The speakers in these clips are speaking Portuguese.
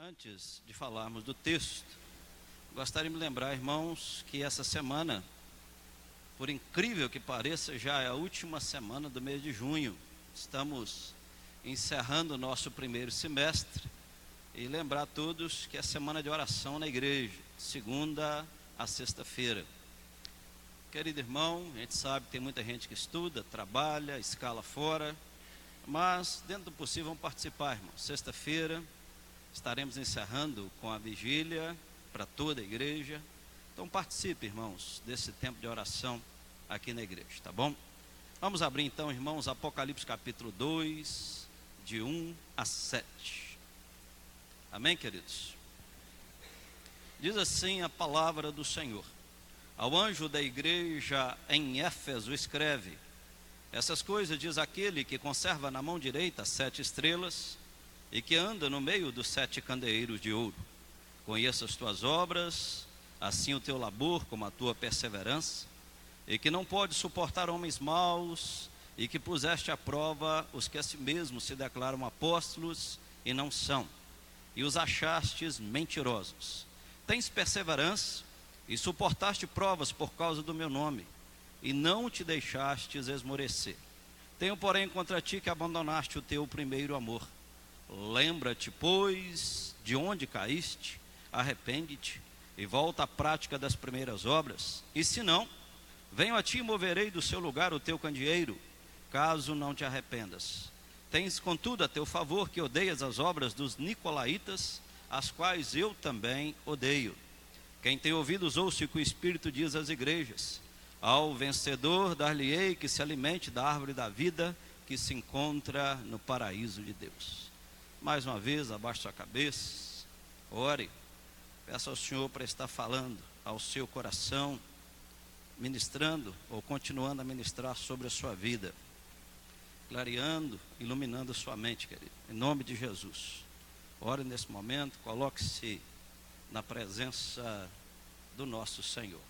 Antes de falarmos do texto, gostaria de lembrar, irmãos, que essa semana, por incrível que pareça, já é a última semana do mês de junho. Estamos encerrando o nosso primeiro semestre e lembrar a todos que é semana de oração na igreja, segunda a sexta-feira. Querido irmão, a gente sabe que tem muita gente que estuda, trabalha, escala fora, mas dentro do possível vamos participar, irmão. Sexta-feira estaremos encerrando com a vigília para toda a igreja. Então participe, irmãos, desse tempo de oração aqui na igreja, tá bom? Vamos abrir então, irmãos, Apocalipse capítulo 2, de 1 a 7. Amém, queridos? Diz assim a palavra do Senhor: ao anjo da igreja em Éfeso escreve: essas coisas diz aquele que conserva na mão direita 7 estrelas e que anda no meio dos 7 candeeiros de ouro. Conheço as tuas obras, assim o teu labor como a tua perseverança, e que não pode suportar homens maus, e que puseste à prova os que a si mesmos se declaram apóstolos e não são, e os achastes mentirosos. Tens perseverança e suportaste provas por causa do meu nome, e não te deixastes esmorecer. Tenho, porém, contra ti que abandonaste o teu primeiro amor. Lembra-te, pois, de onde caíste, arrepende-te e volta à prática das primeiras obras, e se não, venho a ti e moverei do seu lugar o teu candeeiro, caso não te arrependas. Tens, contudo, a teu favor que odeias as obras dos nicolaítas, as quais eu também odeio. Quem tem ouvidos ouça o que o Espírito diz às igrejas. Ao vencedor dar-lhe-ei que se alimente da árvore da vida, que se encontra no paraíso de Deus. Mais uma vez, abaixe sua cabeça, ore, peça ao Senhor para estar falando ao seu coração, ministrando ou continuando a ministrar sobre a sua vida, clareando, iluminando a sua mente, querido, em nome de Jesus. Ore nesse momento, coloque-se na presença do nosso Senhor.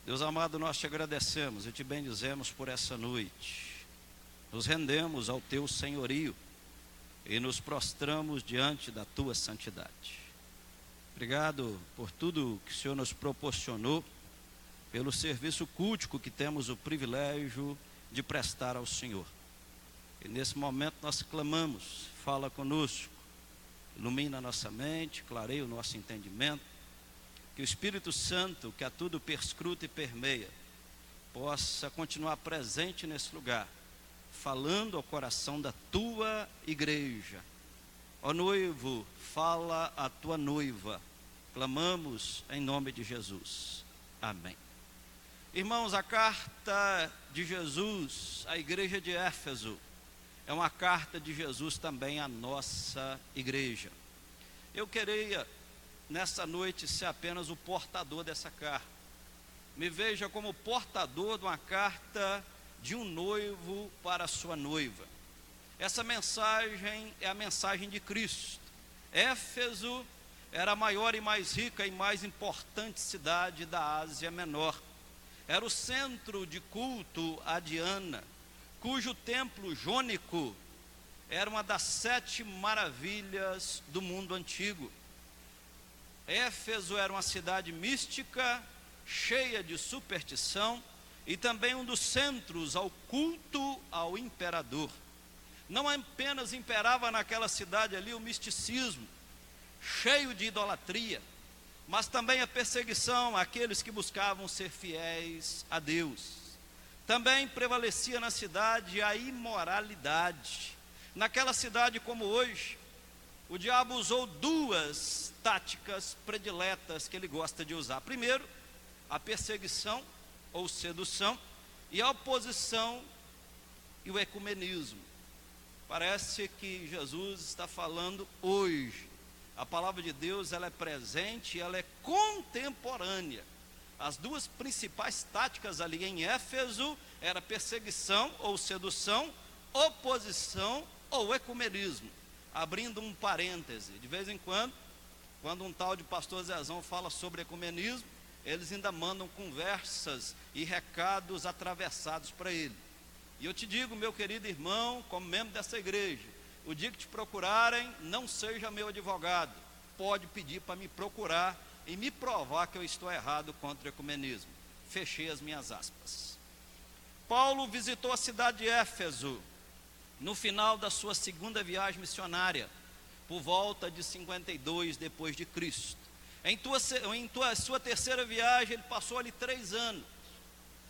Deus amado, nós te agradecemos e te bendizemos por essa noite. Nos rendemos ao teu senhorio e nos prostramos diante da tua santidade. Obrigado por tudo que o Senhor nos proporcionou, pelo serviço cultico que temos o privilégio de prestar ao Senhor. E nesse momento nós clamamos: fala conosco, ilumina a nossa mente, clareia o nosso entendimento. Que o Espírito Santo, que a tudo perscruta e permeia, possa continuar presente nesse lugar, falando ao coração da tua igreja. Ó noivo, fala a tua noiva. Clamamos em nome de Jesus. Amém. Irmãos, a carta de Jesus à igreja de Éfeso é uma carta de Jesus também à nossa igreja. Eu queria nessa noite ser apenas o portador dessa carta. Me veja como portador de uma carta de um noivo para a sua noiva. Essa mensagem é a mensagem de Cristo. Éfeso era a maior e mais rica e mais importante cidade da Ásia Menor. Era o centro de culto a Diana, cujo templo jônico era uma das 7 maravilhas do mundo antigo. Éfeso era uma cidade mística, cheia de superstição, e também um dos centros ao culto ao imperador. Não apenas imperava naquela cidade ali o misticismo, cheio de idolatria, mas também a perseguição àqueles que buscavam ser fiéis a Deus. Também prevalecia na cidade a imoralidade. Naquela cidade, como hoje, o diabo usou 2 táticas prediletas que ele gosta de usar. Primeiro, a perseguição ou sedução, e a oposição e o ecumenismo. Parece que Jesus está falando hoje. A palavra de Deus, ela é presente, ela é contemporânea. As 2 principais táticas ali em Éfeso era perseguição ou sedução, oposição ou ecumenismo. Abrindo um parêntese, de vez em quando um tal de pastor Zezão fala sobre ecumenismo, eles ainda mandam conversas e recados atravessados para ele. E eu te digo, meu querido irmão, como membro dessa igreja, o dia que te procurarem, não seja meu advogado, pode pedir para me procurar e me provar que eu estou errado contra o ecumenismo. Fechei as minhas aspas. Paulo visitou a cidade de Éfeso no final da sua segunda viagem missionária, por volta de 52 depois de Cristo. Em sua terceira viagem, ele passou ali 3 anos.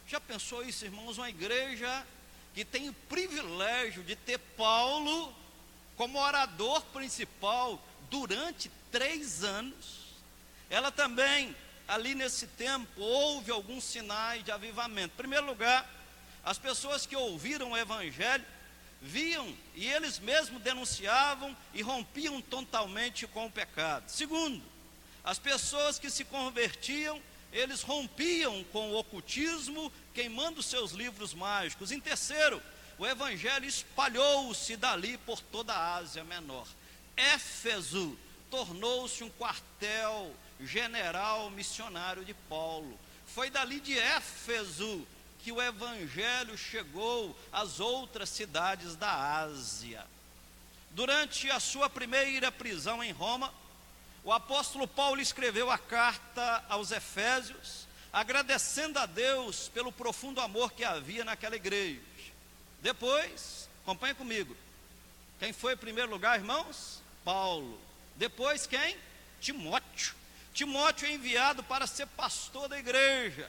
Já pensou isso, irmãos? Uma igreja que tem o privilégio de ter Paulo como orador principal durante 3 anos. Ela também, ali nesse tempo, houve alguns sinais de avivamento. Em primeiro lugar, as pessoas que ouviram o evangelho viam e eles mesmos denunciavam e rompiam totalmente com o pecado. Segundo, as pessoas que se convertiam, eles rompiam com o ocultismo, queimando seus livros mágicos. Em terceiro, o evangelho espalhou-se dali por toda a Ásia Menor. Éfeso tornou-se um quartel general missionário de Paulo. Foi dali de Éfeso que o evangelho chegou às outras cidades da Ásia. Durante a sua primeira prisão em Roma, o apóstolo Paulo escreveu a carta aos Efésios, agradecendo a Deus pelo profundo amor que havia naquela igreja. Depois, acompanhe comigo, quem foi em primeiro lugar, irmãos? Paulo. Depois quem? Timóteo. Timóteo é enviado para ser pastor da igreja.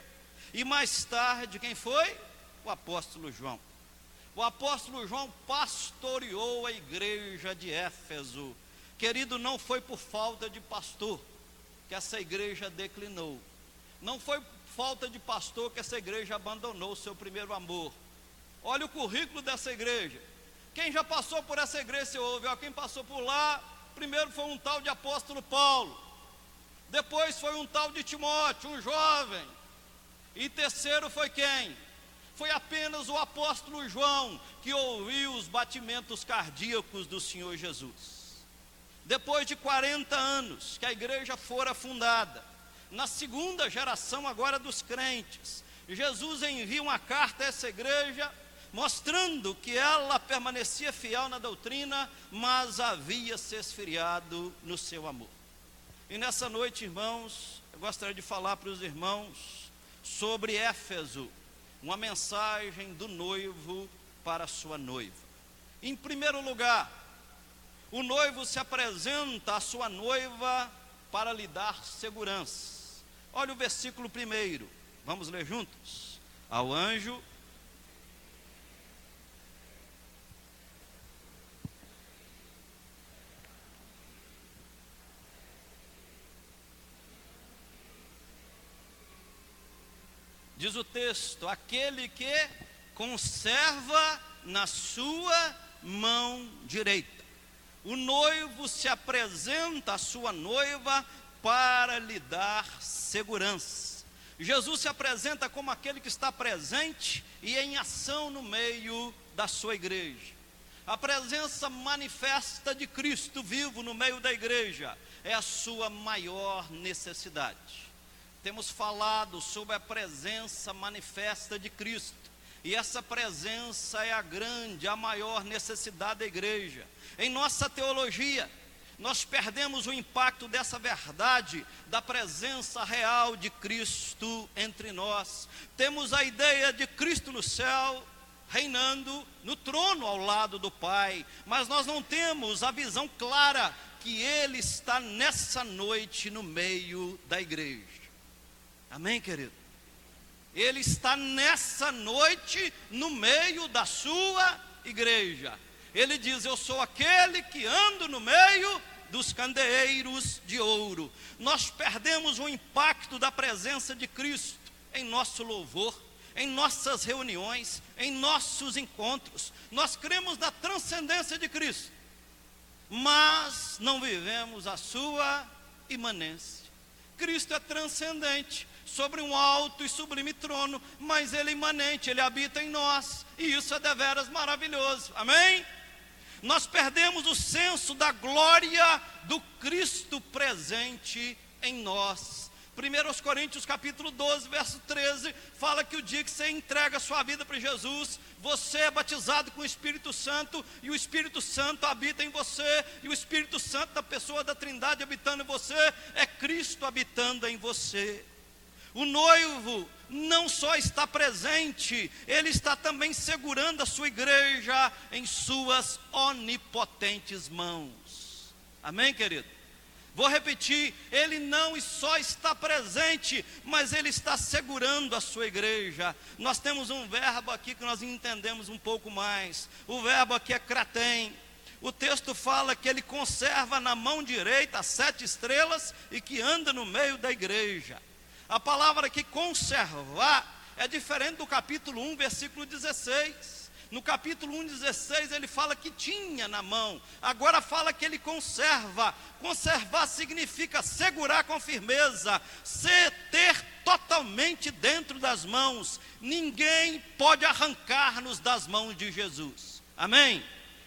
E mais tarde, quem foi? O apóstolo João. O apóstolo João pastoreou a igreja de Éfeso. Querido, não foi por falta de pastor que essa igreja declinou. Não foi por falta de pastor que essa igreja abandonou o seu primeiro amor. Olha o currículo dessa igreja. Quem já passou por essa igreja, você ouve, ó, quem passou por lá, primeiro foi um tal de apóstolo Paulo. Depois foi um tal de Timóteo, um jovem. E terceiro foi quem? Foi apenas o apóstolo João que ouviu os batimentos cardíacos do Senhor Jesus. Depois de 40 anos que a igreja fora fundada, na segunda geração agora dos crentes, Jesus envia uma carta a essa igreja, mostrando que ela permanecia fiel na doutrina, mas havia se esfriado no seu amor. E nessa noite, irmãos, eu gostaria de falar para os irmãos sobre Éfeso, uma mensagem do noivo para a sua noiva. Em primeiro lugar, o noivo se apresenta à sua noiva para lhe dar segurança. Olha o versículo 1, vamos ler juntos. Ao anjo diz o texto, aquele que conserva na sua mão direita. O noivo se apresenta à sua noiva para lhe dar segurança. Jesus se apresenta como aquele que está presente e em ação no meio da sua igreja. A presença manifesta de Cristo vivo no meio da igreja é a sua maior necessidade. Temos falado sobre a presença manifesta de Cristo, e essa presença é a grande, a maior necessidade da igreja. Em nossa teologia, nós perdemos o impacto dessa verdade, da presença real de Cristo entre nós. Temos a ideia de Cristo no céu, reinando no trono ao lado do Pai, mas nós não temos a visão clara que Ele está nessa noite no meio da igreja. Amém, querido? Ele está nessa noite no meio da sua igreja. Ele diz, eu sou aquele que ando no meio dos candeeiros de ouro. Nós perdemos o impacto da presença de Cristo em nosso louvor, em nossas reuniões, em nossos encontros. Nós cremos na transcendência de Cristo, mas não vivemos a sua imanência. Cristo é transcendente, sobre um alto e sublime trono, mas Ele é imanente, Ele habita em nós, e isso é deveras maravilhoso, amém? Nós perdemos o senso da glória do Cristo presente em nós. 1 Coríntios capítulo 12, verso 13, fala que o dia que você entrega a sua vida para Jesus, você é batizado com o Espírito Santo, e o Espírito Santo habita em você, e o Espírito Santo, da pessoa da Trindade habitando em você, é Cristo habitando em você. O noivo não só está presente, ele está também segurando a sua igreja em suas onipotentes mãos. Amém, querido? Vou repetir, ele não só está presente, mas ele está segurando a sua igreja. Nós temos um verbo aqui que nós entendemos um pouco mais. O verbo aqui é kratem. O texto fala que ele conserva na mão direita as 7 estrelas e que anda no meio da igreja. A palavra aqui conservar é diferente do capítulo 1, versículo 16. No capítulo 1, 16, ele fala que tinha na mão. Agora fala que ele conserva. Conservar significa segurar com firmeza, ter totalmente dentro das mãos. Ninguém pode arrancar-nos das mãos de Jesus. Amém?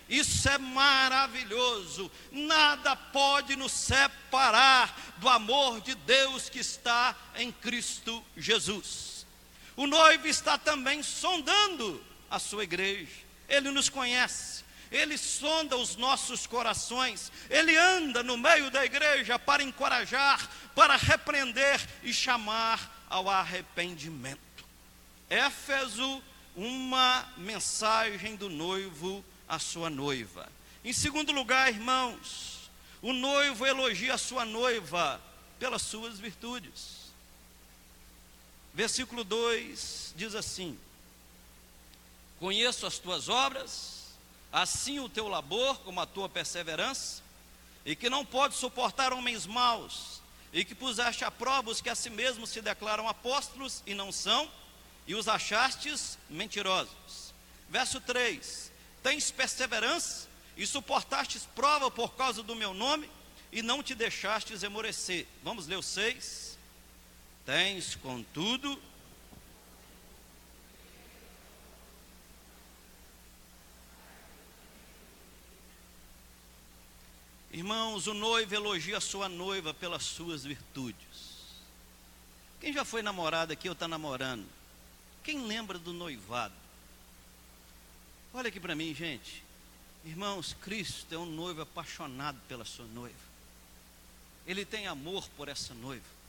Isso é maravilhoso. Nada pode nos separar do amor de Deus que está em Cristo Jesus. O noivo está também sondando a sua igreja. Ele nos conhece, ele sonda os nossos corações, ele anda no meio da igreja para encorajar, para repreender e chamar ao arrependimento. Éfeso, uma mensagem do noivo à sua noiva. Em segundo lugar, irmãos, o noivo elogia a sua noiva pelas suas virtudes. Versículo 2 diz assim: conheço as tuas obras, assim o teu labor como a tua perseverança, e que não podes suportar homens maus, e que puseste à prova os que a si mesmos se declaram apóstolos e não são, e os achastes mentirosos. Verso 3: tens perseverança e suportastes prova por causa do meu nome, e não te deixastes esmorecer. Vamos ler o 6. Tens, contudo, irmãos, o noivo elogia a sua noiva pelas suas virtudes. Quem já foi namorado aqui ou está namorando? Quem lembra do noivado? Olha aqui para mim, gente. Irmãos, Cristo é um noivo apaixonado pela sua noiva. Ele tem amor por essa noiva.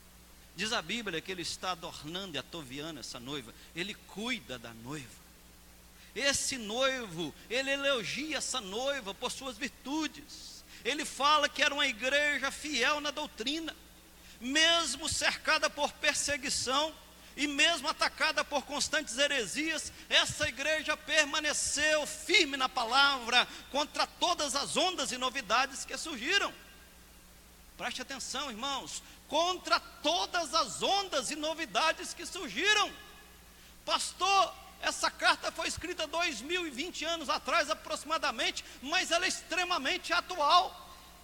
Diz a Bíblia que ele está adornando e atoviando essa noiva. Ele cuida da noiva. Esse noivo, ele elogia essa noiva por suas virtudes. Ele fala que era uma igreja fiel na doutrina, mesmo cercada por perseguição e mesmo atacada por constantes heresias, essa igreja permaneceu firme na palavra contra todas as ondas e novidades que surgiram. Preste atenção, irmãos, contra todas as ondas e novidades que surgiram. Pastor, essa carta foi escrita 2020 anos atrás aproximadamente, mas ela é extremamente atual.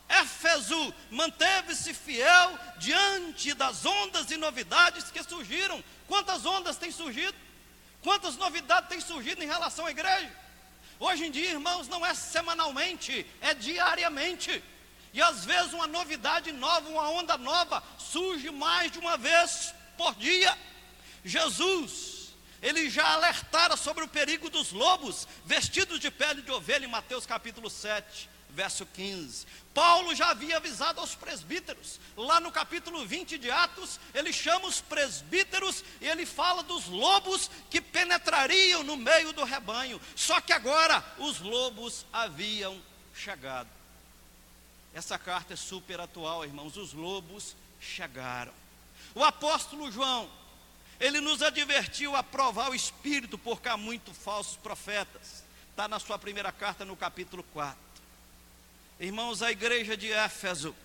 Éfeso manteve-se fiel diante das ondas e novidades que surgiram. Quantas ondas têm surgido? Quantas novidades têm surgido em relação à igreja? Hoje em dia, irmãos, não é semanalmente, é diariamente. E às vezes uma novidade nova, uma onda nova, surge mais de uma vez por dia. Jesus, ele já alertara sobre o perigo dos lobos vestidos de pele de ovelha em Mateus capítulo 7, verso 15. Paulo já havia avisado aos presbíteros. Lá no capítulo 20 de Atos, ele chama os presbíteros e ele fala dos lobos que penetrariam no meio do rebanho. Só que agora os lobos haviam chegado. Essa carta é super atual, irmãos. Os lobos chegaram. O apóstolo João, ele nos advertiu a provar o espírito, porque há muitos falsos profetas. Está na sua primeira carta, no capítulo 4. Irmãos, a igreja de Éfeso,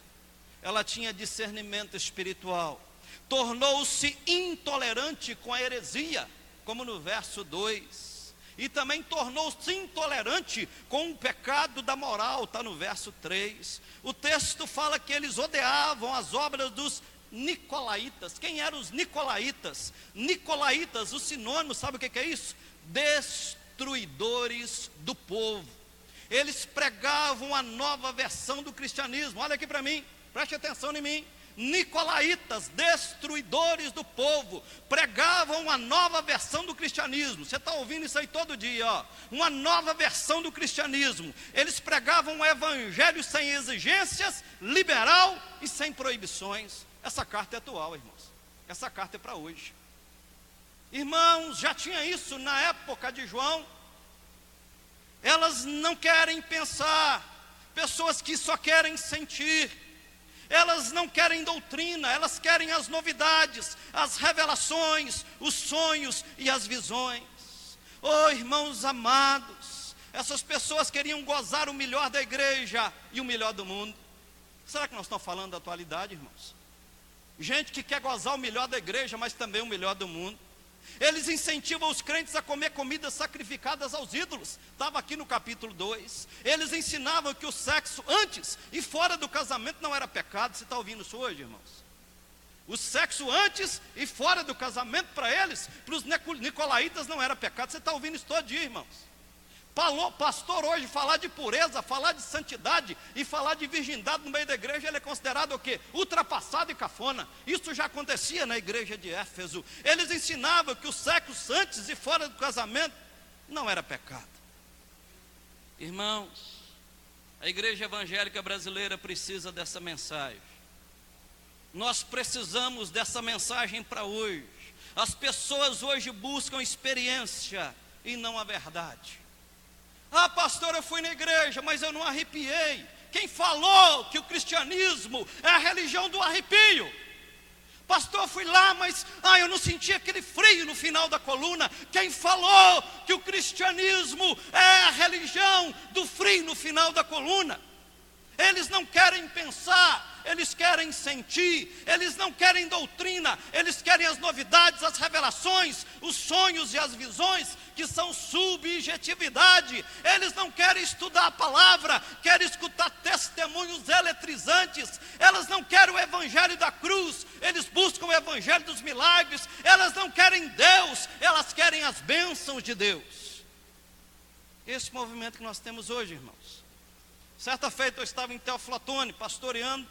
ela tinha discernimento espiritual. Tornou-se intolerante com a heresia, como no verso 2. E também tornou-se intolerante com o pecado da moral, está no verso 3. O texto fala que eles odiavam as obras dos nicolaítas. Quem eram os nicolaítas? Nicolaítas, o sinônimo, sabe o que é isso? Destruidores do povo. Eles pregavam a nova versão do cristianismo. Olha aqui para mim, preste atenção em mim. nicolaítas, destruidores do povo, pregavam uma nova versão do cristianismo. Você está ouvindo isso aí todo dia, ó. Uma nova versão do cristianismo. Eles pregavam um evangelho sem exigências, liberal e sem proibições. Essa carta é atual, irmãos. Essa carta é para hoje. Irmãos, já tinha isso na época de João. Elas não querem pensar, pessoas que só querem sentir. Elas não querem doutrina, elas querem as novidades, as revelações, os sonhos e as visões. Oh, irmãos amados, essas pessoas queriam gozar o melhor da igreja e o melhor do mundo. Será que nós estamos falando da atualidade, irmãos? Gente que quer gozar o melhor da igreja, mas também o melhor do mundo. Eles incentivam os crentes a comer comidas sacrificadas aos ídolos. Estava aqui no capítulo 2. Eles ensinavam que o sexo antes e fora do casamento não era pecado. Você está ouvindo isso hoje, irmãos? O sexo antes e fora do casamento para eles, para os nicolaítas não era pecado. Você está ouvindo isso todo dia, irmãos? Pastor hoje falar de pureza, falar de santidade e falar de virgindade no meio da igreja, ele é considerado o quê? Ultrapassado e cafona. Isso já acontecia na igreja de Éfeso. Eles ensinavam que o sexo antes e fora do casamento não era pecado. Irmãos, a igreja evangélica brasileira precisa dessa mensagem. Nós precisamos dessa mensagem para hoje. As pessoas hoje buscam experiência e não a verdade. Ah, pastor, eu fui na igreja, mas eu não arrepiei. Quem falou que o cristianismo é a religião do arrepio? Pastor, eu fui lá, mas eu não senti aquele frio no final da coluna. Quem falou que o cristianismo é a religião do frio no final da coluna? Eles não querem pensar, eles querem sentir, eles não querem doutrina, eles querem as novidades, as revelações, os sonhos e as visões, que são subjetividade. Eles não querem estudar a palavra, querem escutar testemunhos eletrizantes. Elas não querem o evangelho da cruz, eles buscam o evangelho dos milagres. Elas não querem Deus, elas querem as bênçãos de Deus. Esse movimento que nós temos hoje, irmãos. Certa feita eu estava em Teoflotone, pastoreando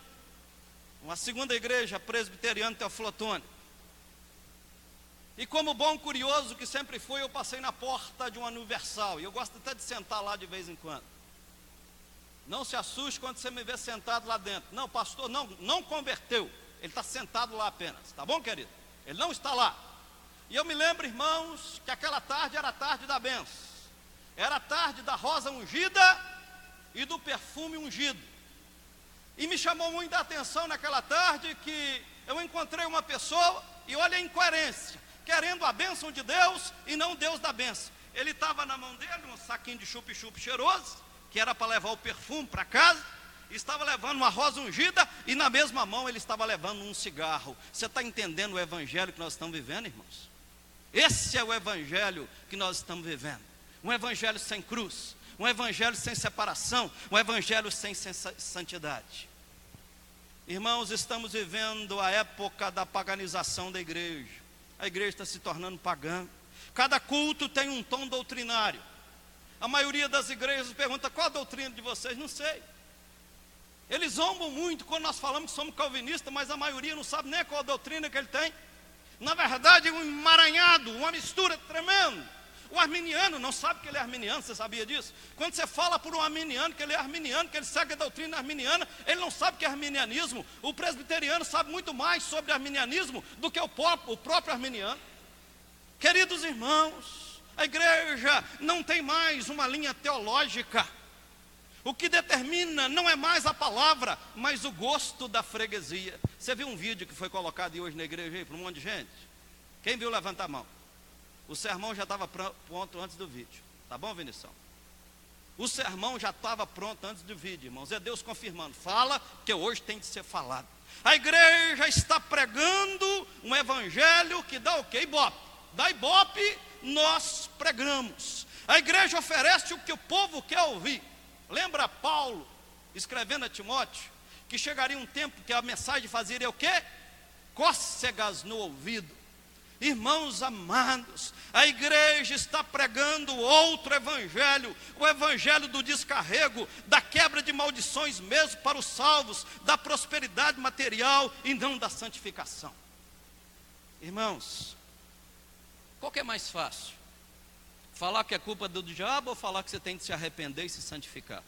uma segunda igreja presbiteriana Teoflotone. E como bom curioso que sempre fui, eu passei na porta de uma Universal. E eu gosto até de sentar lá de vez em quando. Não se assuste quando você me vê sentado lá dentro. Não, pastor, não converteu. Ele está sentado lá apenas, tá bom, querido? Ele não está lá. E eu me lembro, irmãos, que aquela tarde era a tarde da bênção. Era a tarde da rosa ungida e do perfume ungido. E me chamou muita atenção naquela tarde que eu encontrei uma pessoa, e olha a incoerência, querendo a bênção de Deus e não Deus da bênção. Ele estava na mão dele um saquinho de chup-chup cheiroso, que era para levar o perfume para casa, e estava levando uma rosa ungida, e na mesma mão ele estava levando um cigarro. Você está entendendo o evangelho que nós estamos vivendo, irmãos? Esse é o evangelho que nós estamos vivendo. Um evangelho sem cruz, um evangelho sem separação, um evangelho sem santidade. Irmãos, estamos vivendo a época da paganização da igreja. A igreja está se tornando pagã. Cada culto tem um tom doutrinário. A maioria das igrejas pergunta: qual a doutrina de vocês? Não sei. Eles zombam muito quando nós falamos que somos calvinistas, mas a maioria não sabe nem qual a doutrina que ele tem. Na verdade, é um emaranhado, uma mistura tremenda. O arminiano não sabe que ele é arminiano, você sabia disso? Quando você fala por um arminiano que ele é arminiano, que ele segue a doutrina arminiana, ele não sabe que é arminianismo. O presbiteriano sabe muito mais sobre arminianismo do que o próprio arminiano. Queridos irmãos, a igreja não tem mais uma linha teológica. O que determina não é mais a palavra, mas o gosto da freguesia. Você viu um vídeo que foi colocado hoje na igreja aí para um monte de gente? Quem viu, levanta a mão. O sermão já estava pronto antes do vídeo. Tá bom, Vinição? O sermão já estava pronto antes do vídeo, irmãos. É Deus confirmando. Fala, que hoje tem de ser falado. A igreja está pregando um evangelho que dá o quê? Ibope. Da ibope, nós pregamos. A igreja oferece o que o povo quer ouvir. Lembra Paulo, escrevendo a Timóteo, que chegaria um tempo que a mensagem fazeria o quê? Cócegas no ouvido. Irmãos amados, a igreja está pregando outro evangelho, o evangelho do descarrego, da quebra de maldições mesmo para os salvos, da prosperidade material e não da santificação. Irmãos, qual que é mais fácil? Falar que é culpa do diabo ou falar que você tem que se arrepender e se santificar?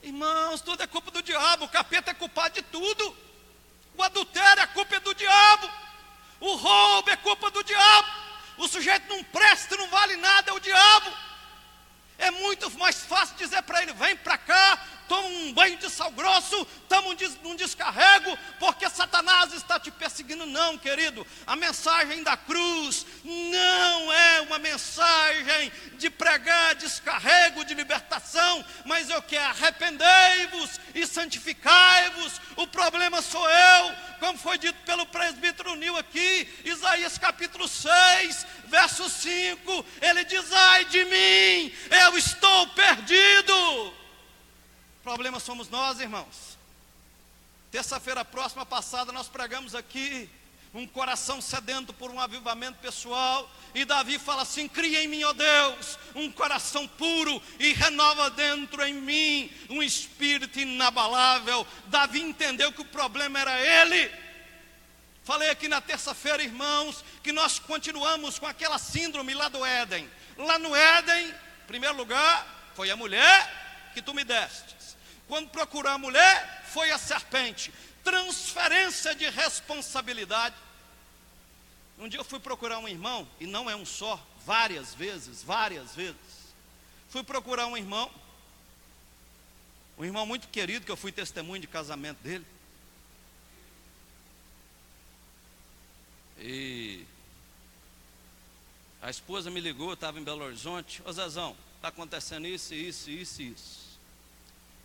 Irmãos, tudo é culpa do diabo, o capeta é culpado de tudo. O adultério, a culpa é do diabo. O roubo é culpa do diabo. O sujeito não presta, não vale nada, é o diabo. É muito mais fácil dizer para ele: vem para cá, toma um banho de sal grosso, toma um descarrego, porque Satanás está te perseguindo. Não, querido, a mensagem da cruz não é uma mensagem de pregar descarrego, de libertação, mas eu quero: arrependei-vos e santificai-vos. O problema sou eu, como foi dito pelo presbítero Nil aqui, Isaías capítulo 6, verso 5, ele diz: ai de mim, eu estou perdido. O problema somos nós, irmãos. Terça-feira próxima passada nós pregamos aqui um coração sedento por um avivamento pessoal, e Davi fala assim: cria em mim, ó Deus, um coração puro e renova dentro em mim um espírito inabalável. Davi entendeu que o problema era ele. Falei aqui na terça-feira, irmãos, que nós continuamos com aquela síndrome lá do Éden. Lá no Éden, em primeiro lugar, foi a mulher que tu me deste. Quando procurou a mulher, foi a serpente. Transferência de responsabilidade. Um dia eu fui procurar um irmão, e não é um só, várias vezes. Fui procurar um irmão muito querido, que eu fui testemunho de casamento dele. E a esposa me ligou, eu estava em Belo Horizonte: ô Zezão, está acontecendo isso.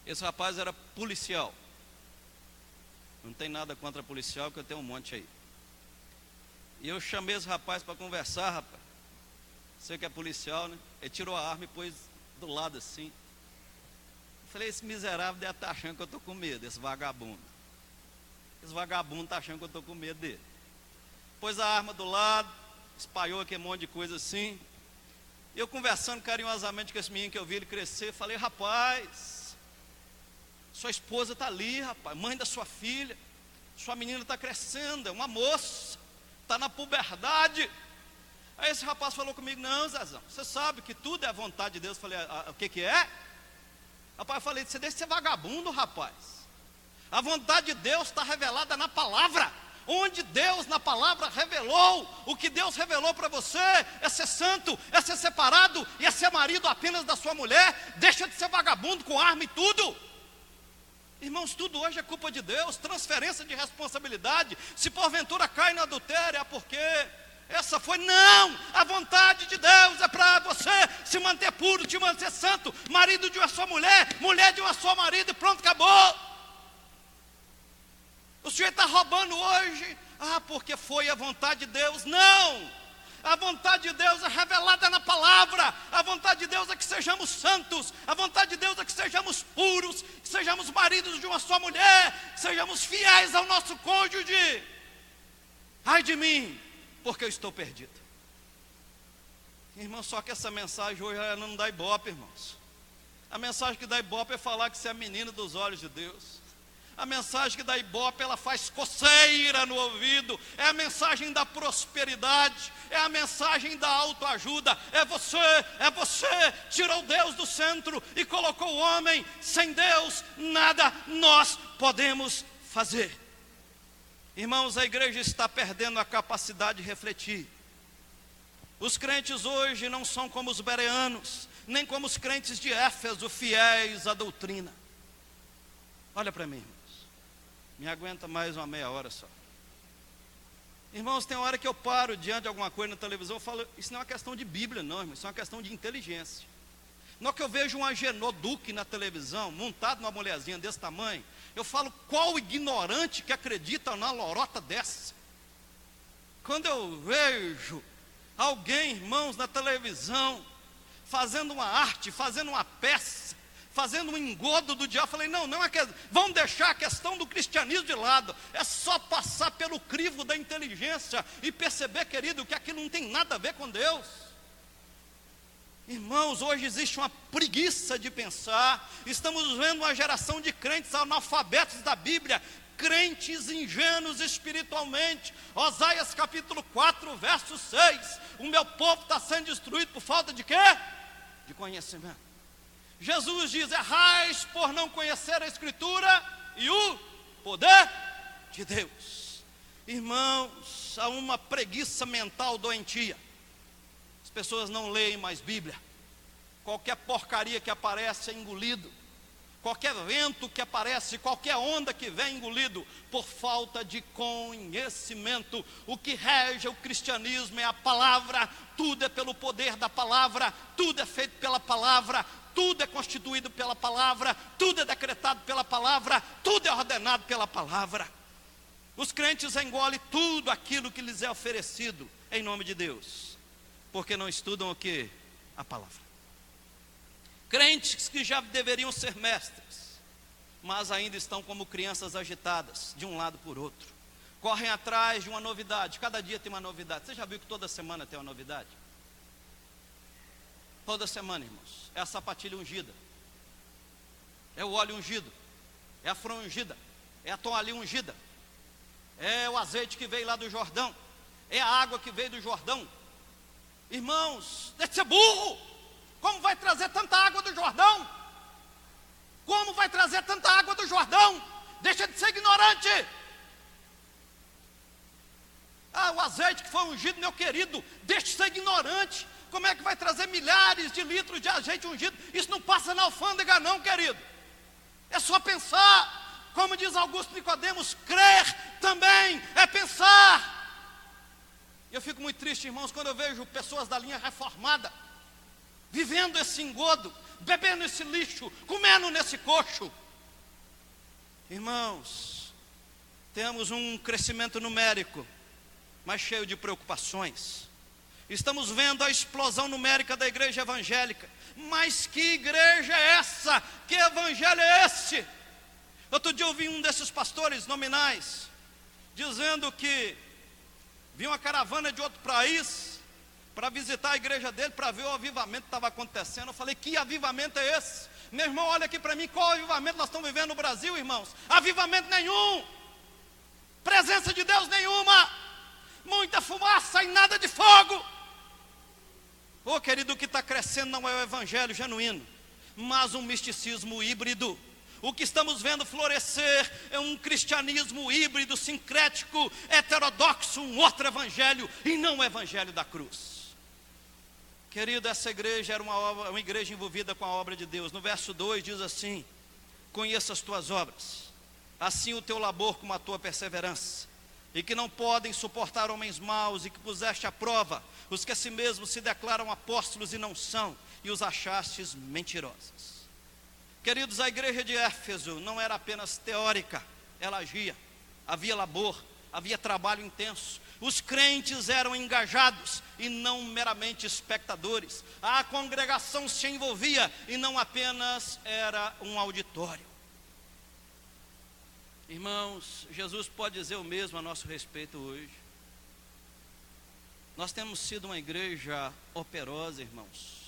Esse rapaz era policial. Não tem nada contra policial, que eu tenho um monte aí. E eu chamei esse rapaz para conversar, rapaz. Você que é policial, né? Ele tirou a arma e pôs do lado assim. Eu falei: esse miserável deve estar achando que eu estou com medo, esse vagabundo. Esse vagabundo está achando que eu estou com medo dele. Pôs a arma do lado, espalhou aquele monte de coisa assim. E eu conversando carinhosamente com esse menino que eu vi ele crescer, falei: rapaz, sua esposa está ali, rapaz, mãe da sua filha. Sua menina está crescendo, é uma moça, está na puberdade. Aí esse rapaz falou comigo: não, Zezão, você sabe que tudo é a vontade de Deus. Eu falei: o que é? Rapaz, eu falei: você deixa de ser vagabundo, rapaz. A vontade de Deus está revelada na palavra. Onde Deus na palavra revelou, o que Deus revelou para você é ser santo, é ser separado e é ser marido apenas da sua mulher. Deixa de ser vagabundo com arma e tudo. Irmãos, tudo hoje é culpa de Deus, transferência de responsabilidade. Se porventura cai no adultério, é porque essa foi. Não, a vontade de Deus é para você se manter puro, te manter santo, marido de uma só mulher, mulher de uma só marido, e pronto, acabou. O sujeito está roubando hoje, porque foi a vontade de Deus. Não, a vontade de Deus é revelada na palavra. A vontade de Deus é que sejamos santos. A vontade de Deus é que sejamos puros, que sejamos maridos de uma só mulher, que sejamos fiéis ao nosso cônjuge. Ai de mim, porque eu estou perdido. Irmão, só que essa mensagem hoje ela não dá ibope, irmãos. A mensagem que dá ibope é falar que você é menino dos olhos de Deus. A mensagem que dá ibope, ela faz coceira no ouvido. É a mensagem da prosperidade, é a mensagem da autoajuda. É você tirou Deus do centro e colocou o homem. Sem Deus nada nós podemos fazer. Irmãos, a igreja está perdendo a capacidade de refletir. Os crentes hoje não são como os bereanos, nem como os crentes de Éfeso, fiéis à doutrina. Olha para mim, irmãos. Me aguenta mais uma meia hora só. Irmãos, tem hora que eu paro diante de alguma coisa na televisão, eu falo: isso não é uma questão de Bíblia não, irmão, isso é uma questão de inteligência. Na hora que eu vejo um Agenor Duque na televisão, montado numa mulherzinha desse tamanho, eu falo: qual ignorante que acredita numa lorota dessa? Quando eu vejo alguém, irmãos, na televisão, fazendo uma arte, fazendo uma peça, fazendo um engodo do diabo. Falei, não é que vamos deixar a questão do cristianismo de lado, é só passar pelo crivo da inteligência e perceber, querido, que aquilo não tem nada a ver com Deus. Irmãos, hoje existe uma preguiça de pensar. Estamos vendo uma geração de crentes analfabetos da Bíblia, crentes ingênuos espiritualmente. Oséias capítulo 4, verso 6, o meu povo está sendo destruído por falta de quê? De conhecimento. Jesus diz, errais por não conhecer a Escritura e o poder de Deus. Irmãos, há uma preguiça mental doentia. As pessoas não leem mais Bíblia. Qualquer porcaria que aparece é engolido. Qualquer vento que aparece, qualquer onda que vem, engolido por falta de conhecimento. O que rege o cristianismo é a palavra, tudo é pelo poder da palavra, tudo é feito pela palavra, tudo é constituído pela palavra, tudo é decretado pela palavra, tudo é ordenado pela palavra. Os crentes engolem tudo aquilo que lhes é oferecido em nome de Deus, porque não estudam o que? A palavra. Crentes que já deveriam ser mestres, mas ainda estão como crianças agitadas, de um lado por outro. Correm atrás de uma novidade, cada dia tem uma novidade. Você já viu que toda semana tem uma novidade? Toda semana, irmãos. É a sapatilha ungida, é o óleo ungido, é a fronha ungida, é a toalha ungida, é o azeite que veio lá do Jordão, é a água que veio do Jordão. Irmãos, deixa de ser burro. Como vai trazer tanta água do Jordão? Como vai trazer tanta água do Jordão? Deixa de ser ignorante. O azeite que foi ungido, meu querido, deixa de ser ignorante. Como é que vai trazer milhares de litros de azeite ungido? Isso não passa na alfândega não, querido. É só pensar. Como diz Augusto Nicodemos, crer também é pensar. Eu fico muito triste, irmãos, quando eu vejo pessoas da linha reformada vivendo esse engodo, bebendo esse lixo, comendo nesse coxo. Irmãos, temos um crescimento numérico, mas cheio de preocupações. Estamos vendo a explosão numérica da igreja evangélica. Mas que igreja é essa? Que evangelho é esse? Outro dia eu vi um desses pastores nominais dizendo que vinha uma caravana de outro país para visitar a igreja dele, para ver o avivamento que estava acontecendo. Eu falei, que avivamento é esse? Meu irmão, olha aqui para mim, qual avivamento nós estamos vivendo no Brasil, irmãos? Avivamento nenhum, presença de Deus nenhuma, muita fumaça e nada de fogo. Querido, o que está crescendo não é o evangelho genuíno, mas um misticismo híbrido. O que estamos vendo florescer é um cristianismo híbrido, sincrético, heterodoxo, um outro evangelho, e não o evangelho da cruz. Querido, essa igreja era uma igreja envolvida com a obra de Deus. No verso 2 diz assim, conheça as tuas obras, assim o teu labor como a tua perseverança, e que não podem suportar homens maus, e que puseste à prova os que a si mesmos se declaram apóstolos e não são, e os achastes mentirosos. Queridos, a igreja de Éfeso não era apenas teórica, ela agia, havia labor, havia trabalho intenso. Os crentes eram engajados e não meramente espectadores. A congregação se envolvia e não apenas era um auditório. Irmãos, Jesus pode dizer o mesmo a nosso respeito hoje. Nós temos sido uma igreja operosa, irmãos,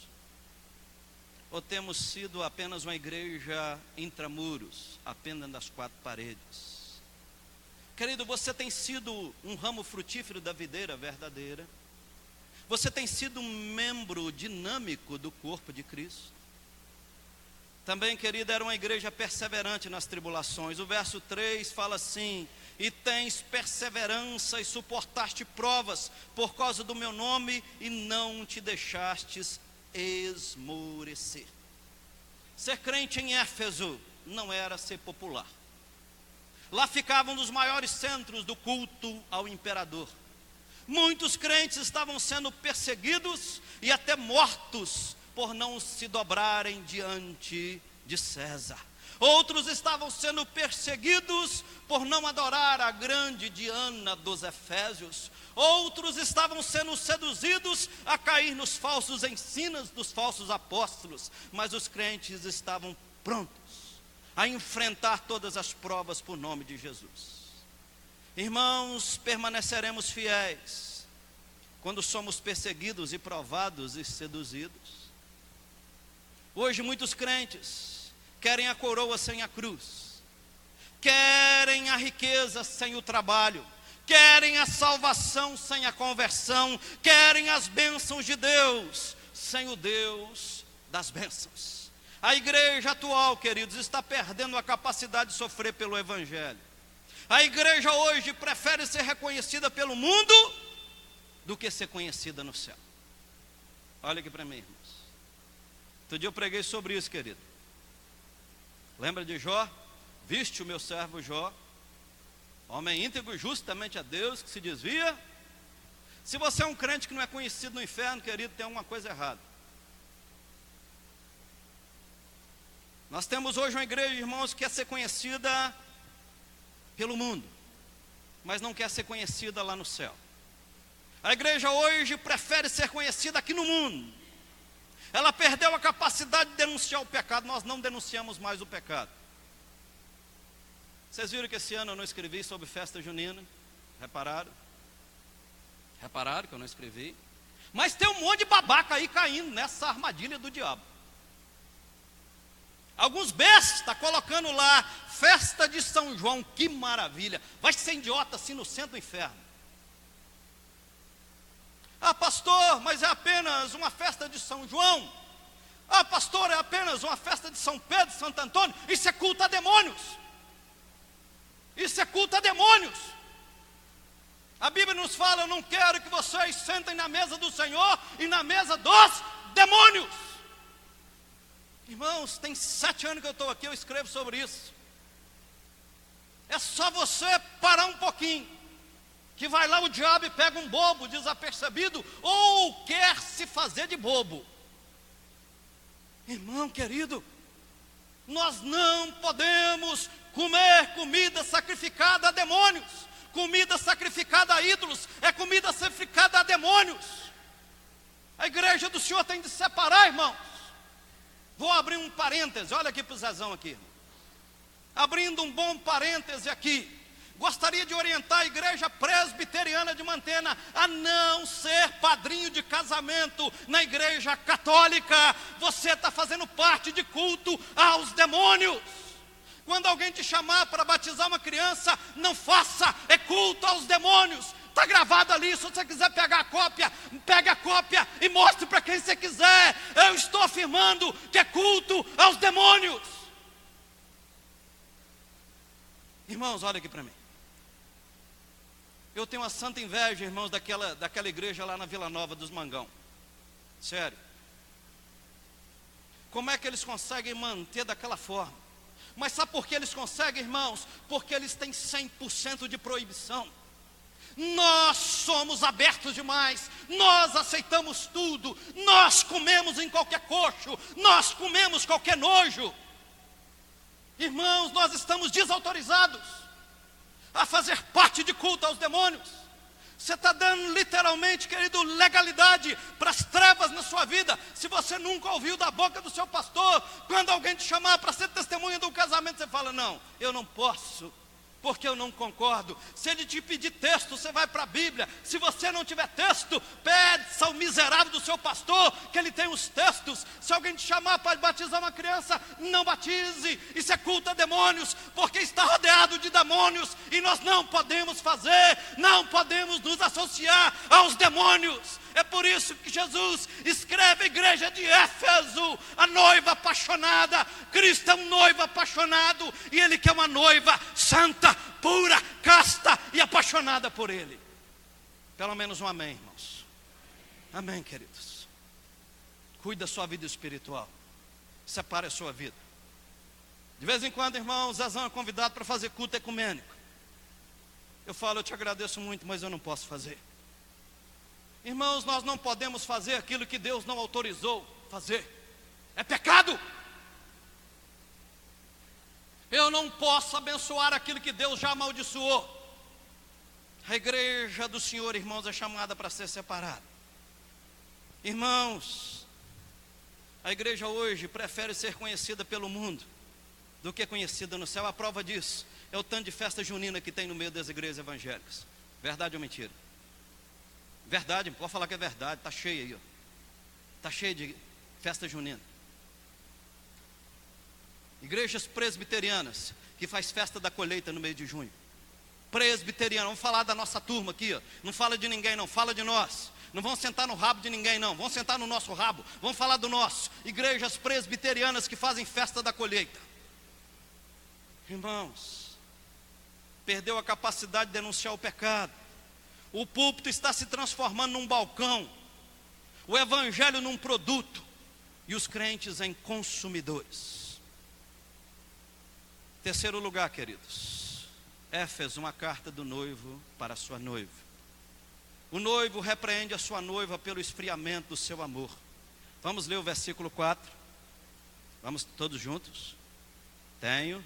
ou temos sido apenas uma igreja intramuros, apenas das quatro paredes? Querido, você tem sido um ramo frutífero da videira verdadeira? Você tem sido um membro dinâmico do corpo de Cristo? Também, querido, era uma igreja perseverante nas tribulações. O verso 3 fala assim, e tens perseverança e suportaste provas por causa do meu nome e não te deixastes esmorecer. Ser crente em Éfeso não era ser popular. Lá ficavam os maiores centros do culto ao imperador. Muitos crentes estavam sendo perseguidos e até mortos por não se dobrarem diante de César. Outros estavam sendo perseguidos por não adorar a grande Diana dos Efésios. Outros estavam sendo seduzidos a cair nos falsos ensinos dos falsos apóstolos. Mas os crentes estavam prontos a enfrentar todas as provas por nome de Jesus. Irmãos, permaneceremos fiéis quando somos perseguidos e provados e seduzidos. Hoje muitos crentes querem a coroa sem a cruz, querem a riqueza sem o trabalho, querem a salvação sem a conversão, querem as bênçãos de Deus sem o Deus das bênçãos. A igreja atual, queridos, está perdendo a capacidade de sofrer pelo Evangelho. A igreja hoje prefere ser reconhecida pelo mundo do que ser conhecida no céu. Olha aqui para mim, irmãos. Outro dia eu preguei sobre isso, querido. Lembra de Jó? Viste o meu servo Jó, homem íntegro, justamente a Deus, que se desvia. Se você é um crente que não é conhecido no inferno, querido, tem alguma coisa errada. Nós temos hoje uma igreja, irmãos, que quer ser conhecida pelo mundo, mas não quer ser conhecida lá no céu. A igreja hoje prefere ser conhecida aqui no mundo. Ela perdeu a capacidade de denunciar o pecado. Nós não denunciamos mais o pecado. Vocês viram que esse ano eu não escrevi sobre festa junina? Repararam? Repararam que eu não escrevi? Mas tem um monte de babaca aí caindo nessa armadilha do diabo. Alguns bestas estão colocando lá festa de São João, que maravilha. Vai ser idiota assim no centro do inferno. Ah, pastor, mas é apenas uma festa de São João. Ah, pastor, é apenas uma festa de São Pedro, Santo Antônio. Isso é culto a demônios. Isso é culto a demônios. A Bíblia nos fala: eu não quero que vocês sentem na mesa do Senhor e na mesa dos demônios. Irmãos, tem 7 anos que eu estou aqui, eu escrevo sobre isso. É só você parar um pouquinho, que vai lá o diabo e pega um bobo desapercebido, ou quer se fazer de bobo. Irmão querido, nós não podemos comer comida sacrificada a demônios. Comida sacrificada a ídolos é comida sacrificada a demônios. A igreja do Senhor tem de separar, irmãos. Vou abrir um parêntese, olha aqui para o Zezão aqui. Abrindo um bom parêntese aqui. Gostaria de orientar a igreja presbiteriana de Mantena a não ser padrinho de casamento na igreja católica. Você está fazendo parte de culto aos demônios. Quando alguém te chamar para batizar uma criança, não faça, é culto aos demônios. Está gravado ali, se você quiser pegar a cópia, pegue a cópia e mostre para quem você quiser. Eu estou afirmando que é culto aos demônios. Irmãos, olha aqui para mim. Eu tenho uma santa inveja, irmãos, daquela igreja lá na Vila Nova dos Mangão. Sério. Como é que eles conseguem manter daquela forma? Mas sabe por que eles conseguem, irmãos? Porque eles têm 100% de proibição. Nós somos abertos demais, nós aceitamos tudo, nós comemos em qualquer coxo, nós comemos qualquer nojo. Irmãos, nós estamos desautorizados a fazer parte de culto aos demônios. Você está dando literalmente, querido, legalidade para as trevas na sua vida. Se você nunca ouviu da boca do seu pastor, quando alguém te chamar para ser testemunha de um casamento, você fala: não, eu não posso, porque eu não concordo. Se ele te pedir texto, você vai para a Bíblia. Se você não tiver texto, peça ao miserável do seu pastor, que ele tem os textos. Se alguém te chamar para batizar uma criança, não batize. Isso é culto a demônios, porque está rodeado de demônios, e nós não podemos fazer, não podemos nos associar aos demônios. É por isso que Jesus escreve à igreja de Éfeso, a noiva apaixonada. Cristo é um noivo apaixonado, e Ele quer uma noiva santa, pura, casta e apaixonada por Ele. Pelo menos um amém, irmãos. Amém, queridos. Cuide da sua vida espiritual. Separe a sua vida. De vez em quando, irmãos, Zezão é convidado para fazer culto ecumênico. Eu falo: eu te agradeço muito, mas eu não posso fazer. Irmãos, nós não podemos fazer aquilo que Deus não autorizou fazer. É pecado. Eu não posso abençoar aquilo que Deus já amaldiçoou. A igreja do Senhor, irmãos, é chamada para ser separada. Irmãos, A igreja hoje prefere ser conhecida pelo mundo do que conhecida no céu. A prova disso é o tanto de festa junina que tem no meio das igrejas evangélicas. Verdade ou mentira? Verdade, pode falar que é verdade, está cheio aí, ó. Está cheio de festa junina. Igrejas presbiterianas que faz festa da colheita no mês de junho. Presbiteriano, vamos falar da nossa turma aqui, ó. Não fala de ninguém não, fala de nós. Não vão sentar no rabo de ninguém não, vão sentar no nosso rabo. Vamos falar do nosso. Igrejas presbiterianas que fazem festa da colheita. Irmãos, perdeu a capacidade de denunciar o pecado. O púlpito está se transformando num balcão, o evangelho num produto e os crentes em consumidores. Terceiro lugar, queridos, Éfeso, uma carta do noivo para a sua noiva. O noivo repreende a sua noiva pelo esfriamento do seu amor. Vamos ler o versículo 4. Vamos todos juntos. Tenho.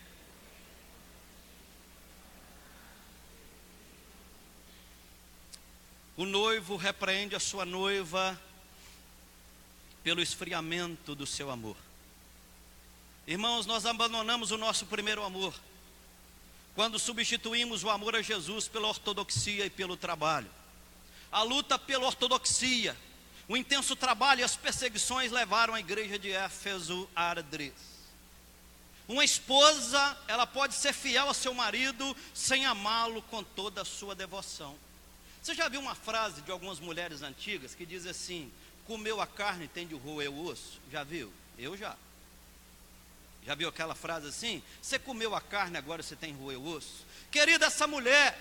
O noivo repreende a sua noiva pelo esfriamento do seu amor. Irmãos, nós abandonamos o nosso primeiro amor quando substituímos o amor a Jesus pela ortodoxia e pelo trabalho. A luta pela ortodoxia, o intenso trabalho e as perseguições levaram a igreja de Éfeso à aridez. Uma esposa, ela pode ser fiel ao seu marido sem amá-lo com toda a sua devoção. Você já viu uma frase de algumas mulheres antigas que diz assim: comeu a carne tem de roer o osso? Já viu? Eu já. Já viu aquela frase assim? Você comeu a carne, agora você tem de roer o osso? Querida, essa mulher,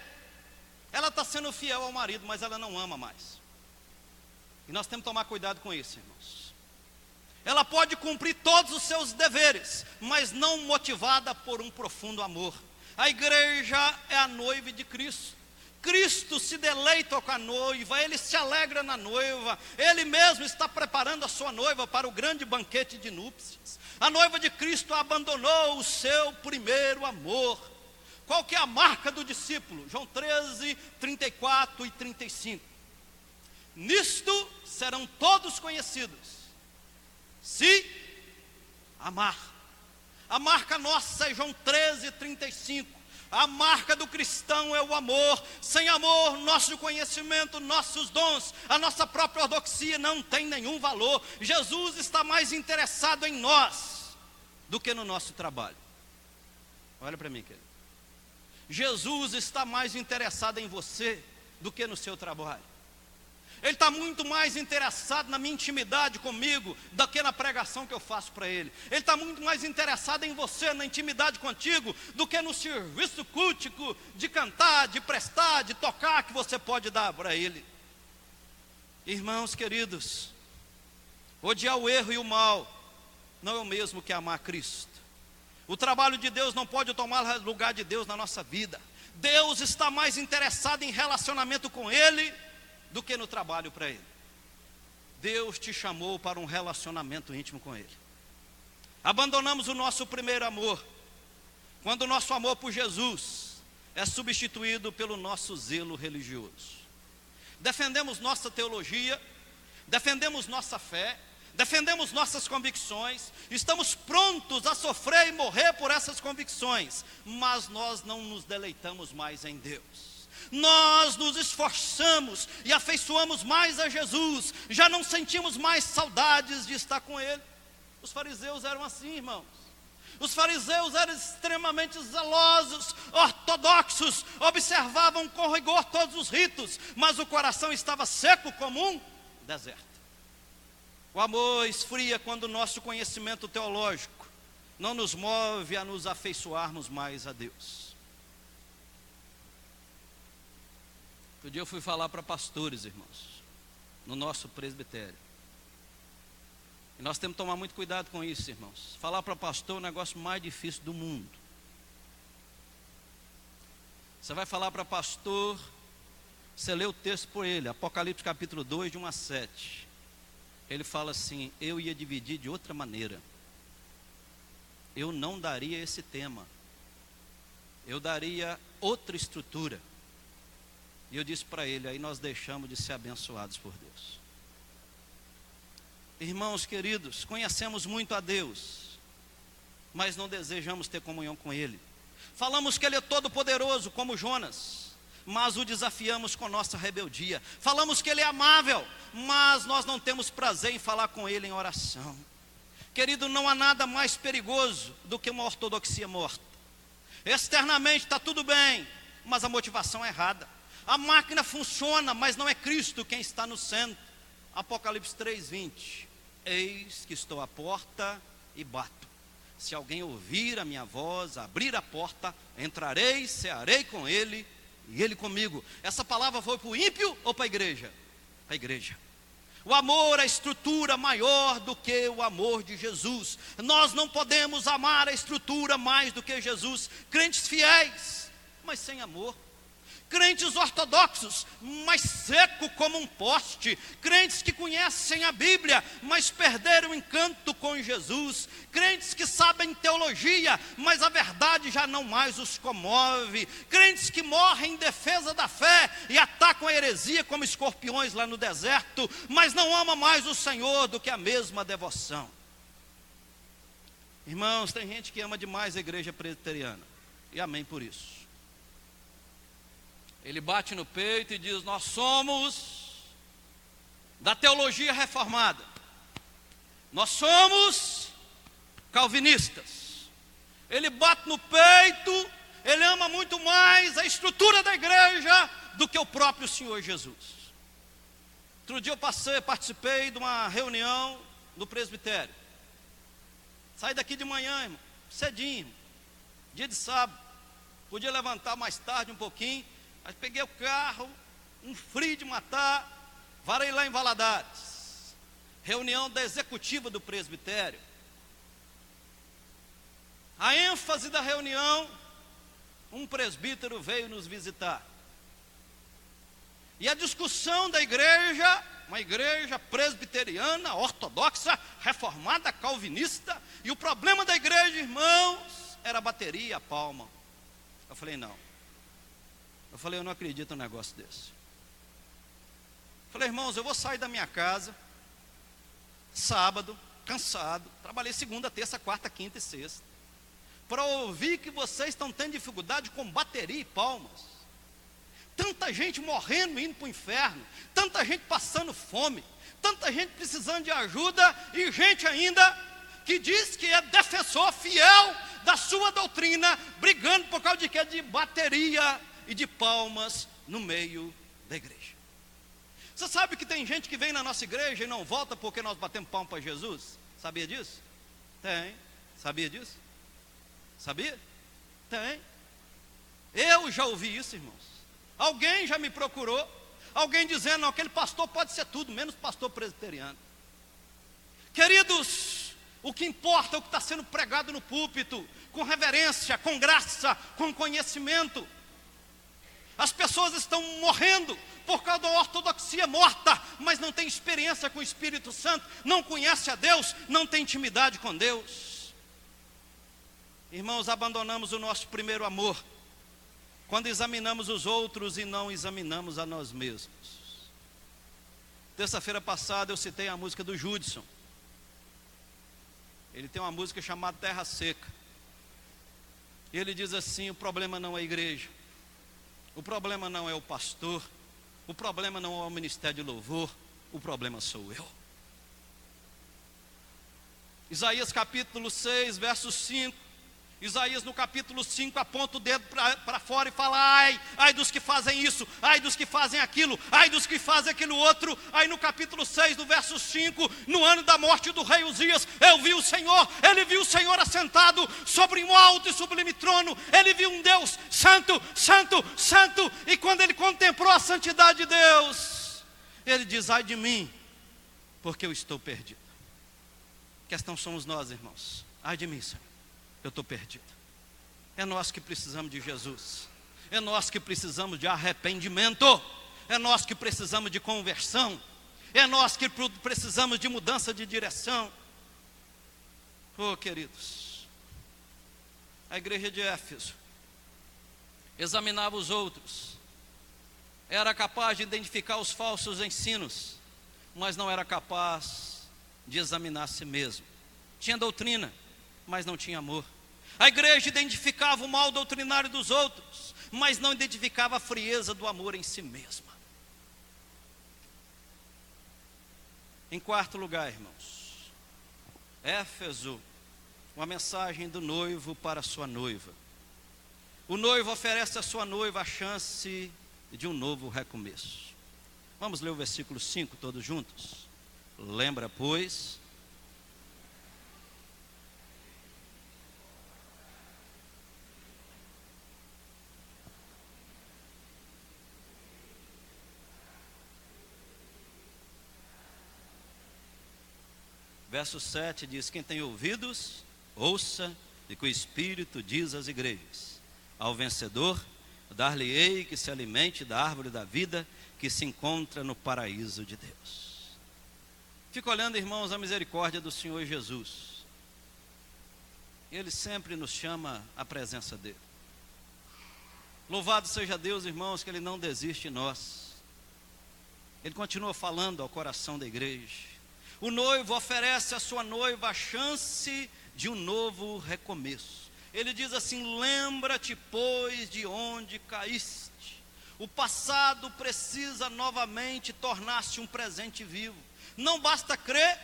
ela está sendo fiel ao marido, mas ela não ama mais. E nós temos que tomar cuidado com isso, irmãos. Ela pode cumprir todos os seus deveres, mas não motivada por um profundo amor. A igreja é a noiva de Cristo. Cristo se deleita com a noiva, Ele se alegra na noiva, Ele mesmo está preparando a sua noiva para o grande banquete de núpcias. A noiva de Cristo abandonou o seu primeiro amor. Qual que é a marca do discípulo? João 13, 34 e 35. Nisto serão todos conhecidos, se amar. A marca nossa é João 13, 35. A marca do cristão é o amor. Sem amor, nosso conhecimento, nossos dons, a nossa própria ortodoxia não tem nenhum valor. Jesus está mais interessado em nós do que no nosso trabalho. Olha para mim, querido. Jesus está mais interessado em você do que no seu trabalho. Ele está muito mais interessado na minha intimidade comigo do que na pregação que eu faço para Ele. Ele está muito mais interessado em você, na intimidade contigo, do que no serviço cultico de cantar, de prestar, de tocar que você pode dar para Ele. Irmãos queridos, odiar o erro e o mal não é o mesmo que amar Cristo. O trabalho de Deus não pode tomar lugar de Deus na nossa vida. Deus está mais interessado em relacionamento com Ele do que no trabalho para Ele. Deus te chamou para um relacionamento íntimo com Ele. Abandonamos o nosso primeiro amor quando o nosso amor por Jesus é substituído pelo nosso zelo religioso. Defendemos nossa teologia, defendemos nossa fé, defendemos nossas convicções, estamos prontos a sofrer e morrer por essas convicções, mas nós não nos deleitamos mais em Deus. Nós nos esforçamos e afeiçoamos mais a Jesus, já não sentimos mais saudades de estar com Ele. Os fariseus eram assim, irmãos. Os fariseus eram extremamente zelosos, ortodoxos, observavam com rigor todos os ritos, mas o coração estava seco como um deserto. O amor esfria quando o nosso conhecimento teológico não nos move a nos afeiçoarmos mais a Deus. Outro dia eu fui falar para pastores, irmãos, no nosso presbitério. E nós temos que tomar muito cuidado com isso, irmãos. Falar para pastor é o negócio mais difícil do mundo. Você vai falar para pastor, você lê o texto por ele, Apocalipse capítulo 2, de 1 a 7. Ele fala assim: eu ia dividir de outra maneira. Eu não daria esse tema. Eu daria outra estrutura. E eu disse para ele: aí nós deixamos de ser abençoados por Deus. Irmãos queridos, conhecemos muito a Deus, mas não desejamos ter comunhão com Ele. Falamos que Ele é todo poderoso, como Jonas, mas o desafiamos com nossa rebeldia. Falamos que Ele é amável, mas nós não temos prazer em falar com Ele em oração. Querido, não há nada mais perigoso do que uma ortodoxia morta. Externamente está tudo bem, mas a motivação é errada. A máquina funciona, mas não é Cristo quem está no centro. Apocalipse 3:20. Eis que estou à porta e bato. Se alguém ouvir a minha voz, abrir a porta, entrarei, cearei com ele e ele comigo. Essa palavra foi para o ímpio ou para a igreja? Para a igreja. O amor é a estrutura maior do que o amor de Jesus. Nós não podemos amar a estrutura mais do que Jesus. Crentes fiéis, mas sem amor. Crentes ortodoxos, mas seco como um poste. Crentes que conhecem a Bíblia, mas perderam o encanto com Jesus. Crentes que sabem teologia, mas a verdade já não mais os comove. Crentes que morrem em defesa da fé e atacam a heresia como escorpiões lá no deserto, mas não amam mais o Senhor do que a mesma devoção. Irmãos, tem gente que ama demais a igreja presbiteriana, e amém por isso. Ele bate no peito e diz: nós somos da teologia reformada, nós somos calvinistas. Ele bate no peito, ele ama muito mais a estrutura da igreja do que o próprio Senhor Jesus. Outro dia eu participei de uma reunião do presbitério. Saí daqui de manhã, irmão, cedinho, dia de sábado. Podia levantar mais tarde um pouquinho, mas peguei o carro, um frio de matar, varei lá em Valadares. Reunião da executiva do presbitério. A ênfase da reunião, um presbítero veio nos visitar. E a discussão da igreja, uma igreja presbiteriana, ortodoxa, reformada, calvinista, e o problema da igreja, irmãos, era a bateria e a palma. Eu falei, não. Eu não acredito num negócio desse. Falei, irmãos, eu vou sair da minha casa sábado, cansado, trabalhei segunda, terça, quarta, quinta e sexta, para ouvir que vocês estão tendo dificuldade com bateria e palmas. Tanta gente morrendo, indo para o inferno, tanta gente passando fome, tanta gente precisando de ajuda, e gente ainda que diz que é defensor fiel da sua doutrina, brigando por causa de quê? De bateria e de palmas no meio da igreja. Você sabe que tem gente que vem na nossa igreja e não volta porque nós batemos palma para Jesus? Sabia disso? Tem. Sabia disso? Sabia? Tem. Eu já ouvi isso, irmãos. Alguém já me procurou, alguém dizendo, não, aquele pastor pode ser tudo, menos pastor presbiteriano. Queridos, o que importa é o que está sendo pregado no púlpito, com reverência, com graça, com conhecimento. As pessoas estão morrendo por causa da ortodoxia morta, mas não tem experiência com o Espírito Santo, não conhece a Deus, não tem intimidade com Deus. Irmãos, abandonamos o nosso primeiro amor quando examinamos os outros e não examinamos a nós mesmos. Terça-feira passada eu citei a música do Judson. Ele tem uma música chamada Terra Seca. E ele diz assim: o problema não é a igreja, o problema não é o pastor, o problema não é o ministério de louvor, o problema sou eu. Isaías capítulo 6, verso 5. Isaías no capítulo 5 aponta o dedo para fora e fala: ai dos que fazem isso, ai dos que fazem aquilo, ai dos que fazem aquilo outro. Aí no capítulo 6, no verso 5, no ano da morte do rei Uzias, eu vi o Senhor, ele viu o Senhor assentado sobre um alto e sublime trono, ele viu um Deus santo, santo, santo, e quando ele contemplou a santidade de Deus, ele diz: ai de mim, porque eu estou perdido. A questão somos nós, irmãos. Ai de mim, Senhor, eu estou perdido. É nós que precisamos de Jesus, é nós que precisamos de arrependimento, é nós que precisamos de conversão, é nós que precisamos de mudança de direção. Oh, queridos, a igreja de Éfeso examinava os outros, era capaz de identificar os falsos ensinos, mas não era capaz de examinar a si mesmo. Tinha doutrina, mas não tinha amor. A igreja identificava o mal doutrinário dos outros, mas não identificava a frieza do amor em si mesma. Em quarto lugar, irmãos, Éfeso, uma mensagem do noivo para a sua noiva. O noivo oferece à sua noiva a chance de um novo recomeço. Vamos ler o versículo 5 todos juntos? Lembra, pois, verso 7 diz: quem tem ouvidos, ouça e que o Espírito diz às igrejas. Ao vencedor, dar-lhe-ei que se alimente da árvore da vida que se encontra no paraíso de Deus. Fico olhando, irmãos, a misericórdia do Senhor Jesus. Ele sempre nos chama à presença dele. Louvado seja Deus, irmãos, que Ele não desiste de nós. Ele continua falando ao coração da igreja. O noivo oferece à sua noiva a chance de um novo recomeço. Ele diz assim: lembra-te, pois, de onde caíste. O passado precisa novamente tornar-se um presente vivo. Não basta crer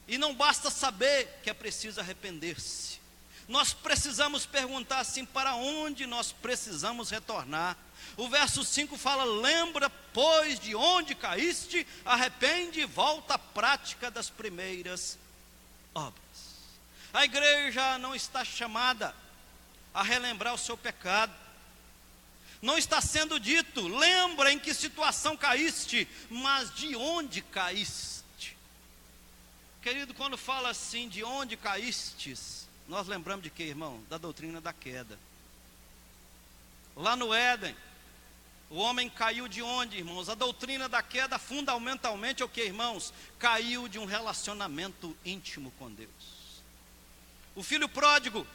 e não basta saber que é preciso arrepender-se. Nós precisamos perguntar assim: para onde nós precisamos retornar? O verso 5 fala: lembra, pois, de onde caíste, arrepende e volta à prática das primeiras obras. A igreja não está chamada a relembrar o seu pecado. Não está sendo dito: lembra em que situação caíste, mas de onde caíste. Querido, quando fala assim, de onde caístes, nós lembramos de quê, irmão? Da doutrina da queda. Lá no Éden, o homem caiu de onde, irmãos? A doutrina da queda fundamentalmente é o que, irmãos? Caiu de um relacionamento íntimo com Deus. O filho pródigo,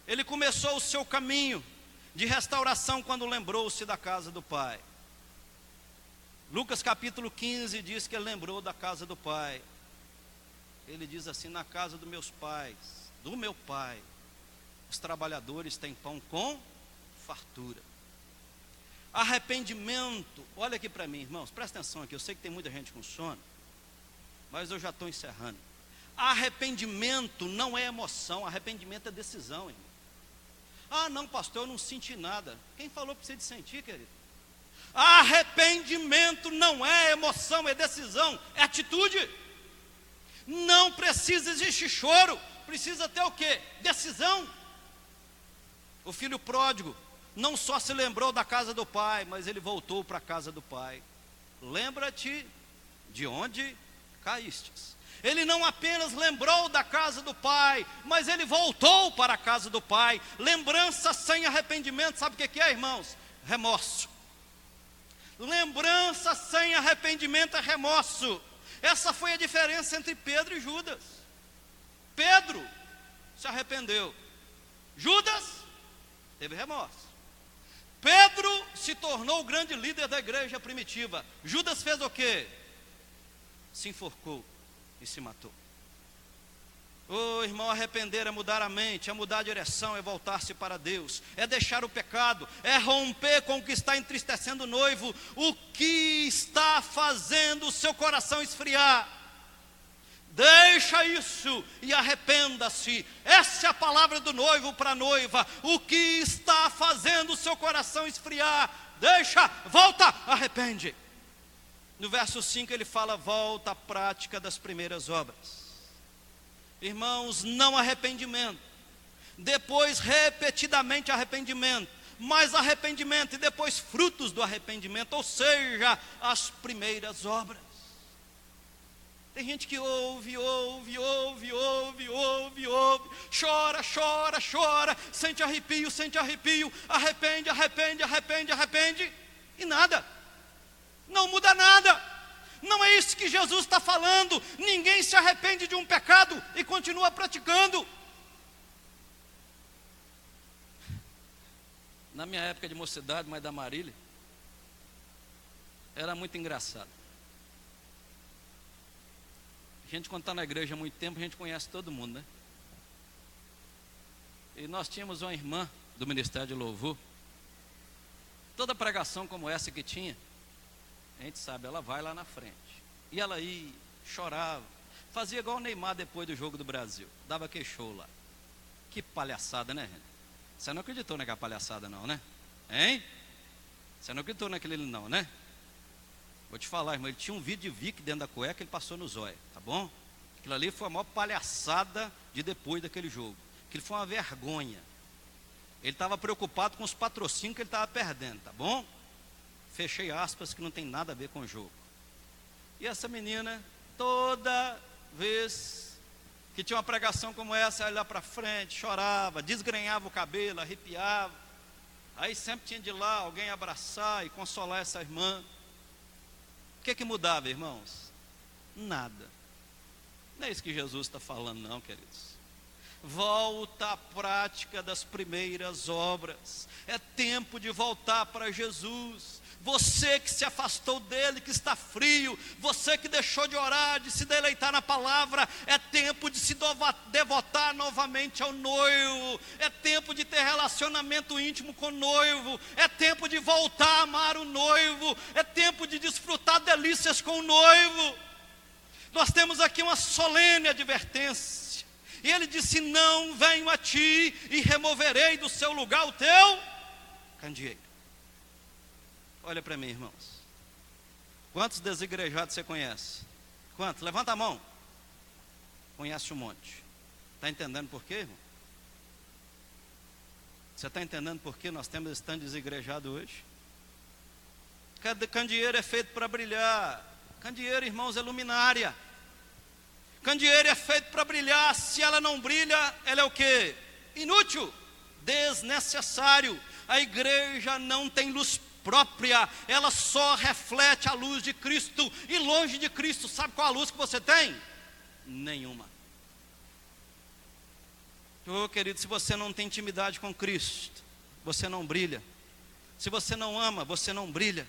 ele começou o seu caminho de restauração quando lembrou-se da casa do pai. Lucas capítulo 15 diz que ele lembrou da casa do pai. Ele diz assim: na casa dos meus pais, do meu pai, os trabalhadores têm pão com fartura. Arrependimento, olha aqui para mim, irmãos, presta atenção aqui, eu sei que tem muita gente com sono, mas eu já estou encerrando. Arrependimento não é emoção, arrependimento é decisão, irmão. Ah, não, pastor, eu não senti nada. Quem falou para você de sentir, querido? Arrependimento não é emoção, é decisão, é atitude. Não precisa existir choro, precisa ter o quê? Decisão. O filho pródigo não só se lembrou da casa do pai, mas ele voltou para a casa do pai. Lembra-te de onde caístes. Ele não apenas lembrou da casa do pai, mas ele voltou para a casa do pai. Lembrança sem arrependimento, sabe o que é, irmãos? Remorso. Lembrança sem arrependimento é remorso. Essa foi a diferença entre Pedro e Judas. Pedro se arrependeu, Judas teve remorso. Pedro se tornou o grande líder da igreja primitiva. Judas fez o quê? Se enforcou e se matou. Irmão, arrepender é mudar a mente, é mudar a direção, é voltar-se para Deus, é deixar o pecado, é romper com o que está entristecendo o noivo, o que está fazendo o seu coração esfriar. Deixa isso e arrependa-se. Essa é a palavra do noivo para a noiva. O que está fazendo o seu coração esfriar, deixa, volta, arrepende. No verso 5 ele fala: volta à prática das primeiras obras. Irmãos, não arrependimento, depois repetidamente arrependimento, mais arrependimento e depois frutos do arrependimento, ou seja, as primeiras obras. Tem gente que ouve, chora, sente arrepio, arrepende, e nada, não muda nada. Não é isso que Jesus está falando. Ninguém se arrepende de um pecado e continua praticando. Na minha época de mocidade, mãe da Marília, era muito engraçado. A gente, quando está na igreja há muito tempo, a gente conhece todo mundo, né? E nós tínhamos uma irmã do Ministério de Louvor. Toda pregação como essa que tinha, a gente sabe, ela vai lá na frente. E ela ia, chorava, fazia igual o Neymar depois do jogo do Brasil, dava aquele show lá. Que palhaçada, né, gente? Você não acreditou naquela palhaçada não, né? Hein? Você não acreditou naquele não, né? Vou te falar, irmão, ele tinha um vídeo de Vic dentro da cueca, ele passou no zóio, tá bom? Aquilo ali foi a maior palhaçada de depois daquele jogo. Aquilo foi uma vergonha. Ele estava preocupado com os patrocínios que ele estava perdendo, tá bom? Fechei aspas, que não tem nada a ver com o jogo. E essa menina, toda vez que tinha uma pregação como essa, ela ia lá para frente, chorava, desgrenhava o cabelo, arrepiava. Aí sempre tinha de ir lá alguém abraçar e consolar essa irmã. O que mudava, irmãos? Nada. Não é isso que Jesus está falando, não, queridos. Volta à prática das primeiras obras. É tempo de voltar para Jesus. Você que se afastou dele, que está frio, você que deixou de orar, de se deleitar na palavra, é tempo de se devotar novamente ao noivo. É tempo de ter relacionamento íntimo com o noivo. É tempo de voltar a amar o noivo. É tempo de desfrutar delícias com o noivo. Nós temos aqui uma solene advertência. E ele disse: não venho a ti e removerei do seu lugar o teu candeeiro. Olha para mim, irmãos. Quantos desigrejados você conhece? Quantos? Levanta a mão. Conhece um monte. Está entendendo por quê, irmão? Você está entendendo por que nós temos esse tanto desigrejado hoje? Candeeiro é feito para brilhar. Candeeiro, irmãos, é luminária. Candeeiro é feito para brilhar. Se ela não brilha, ela é o quê? Inútil, desnecessário. A igreja não tem luz própria, ela só reflete a luz de Cristo. E longe de Cristo, sabe qual a luz que você tem? Nenhuma. Querido, se você não tem intimidade com Cristo, você não brilha. Se você não ama, você não brilha.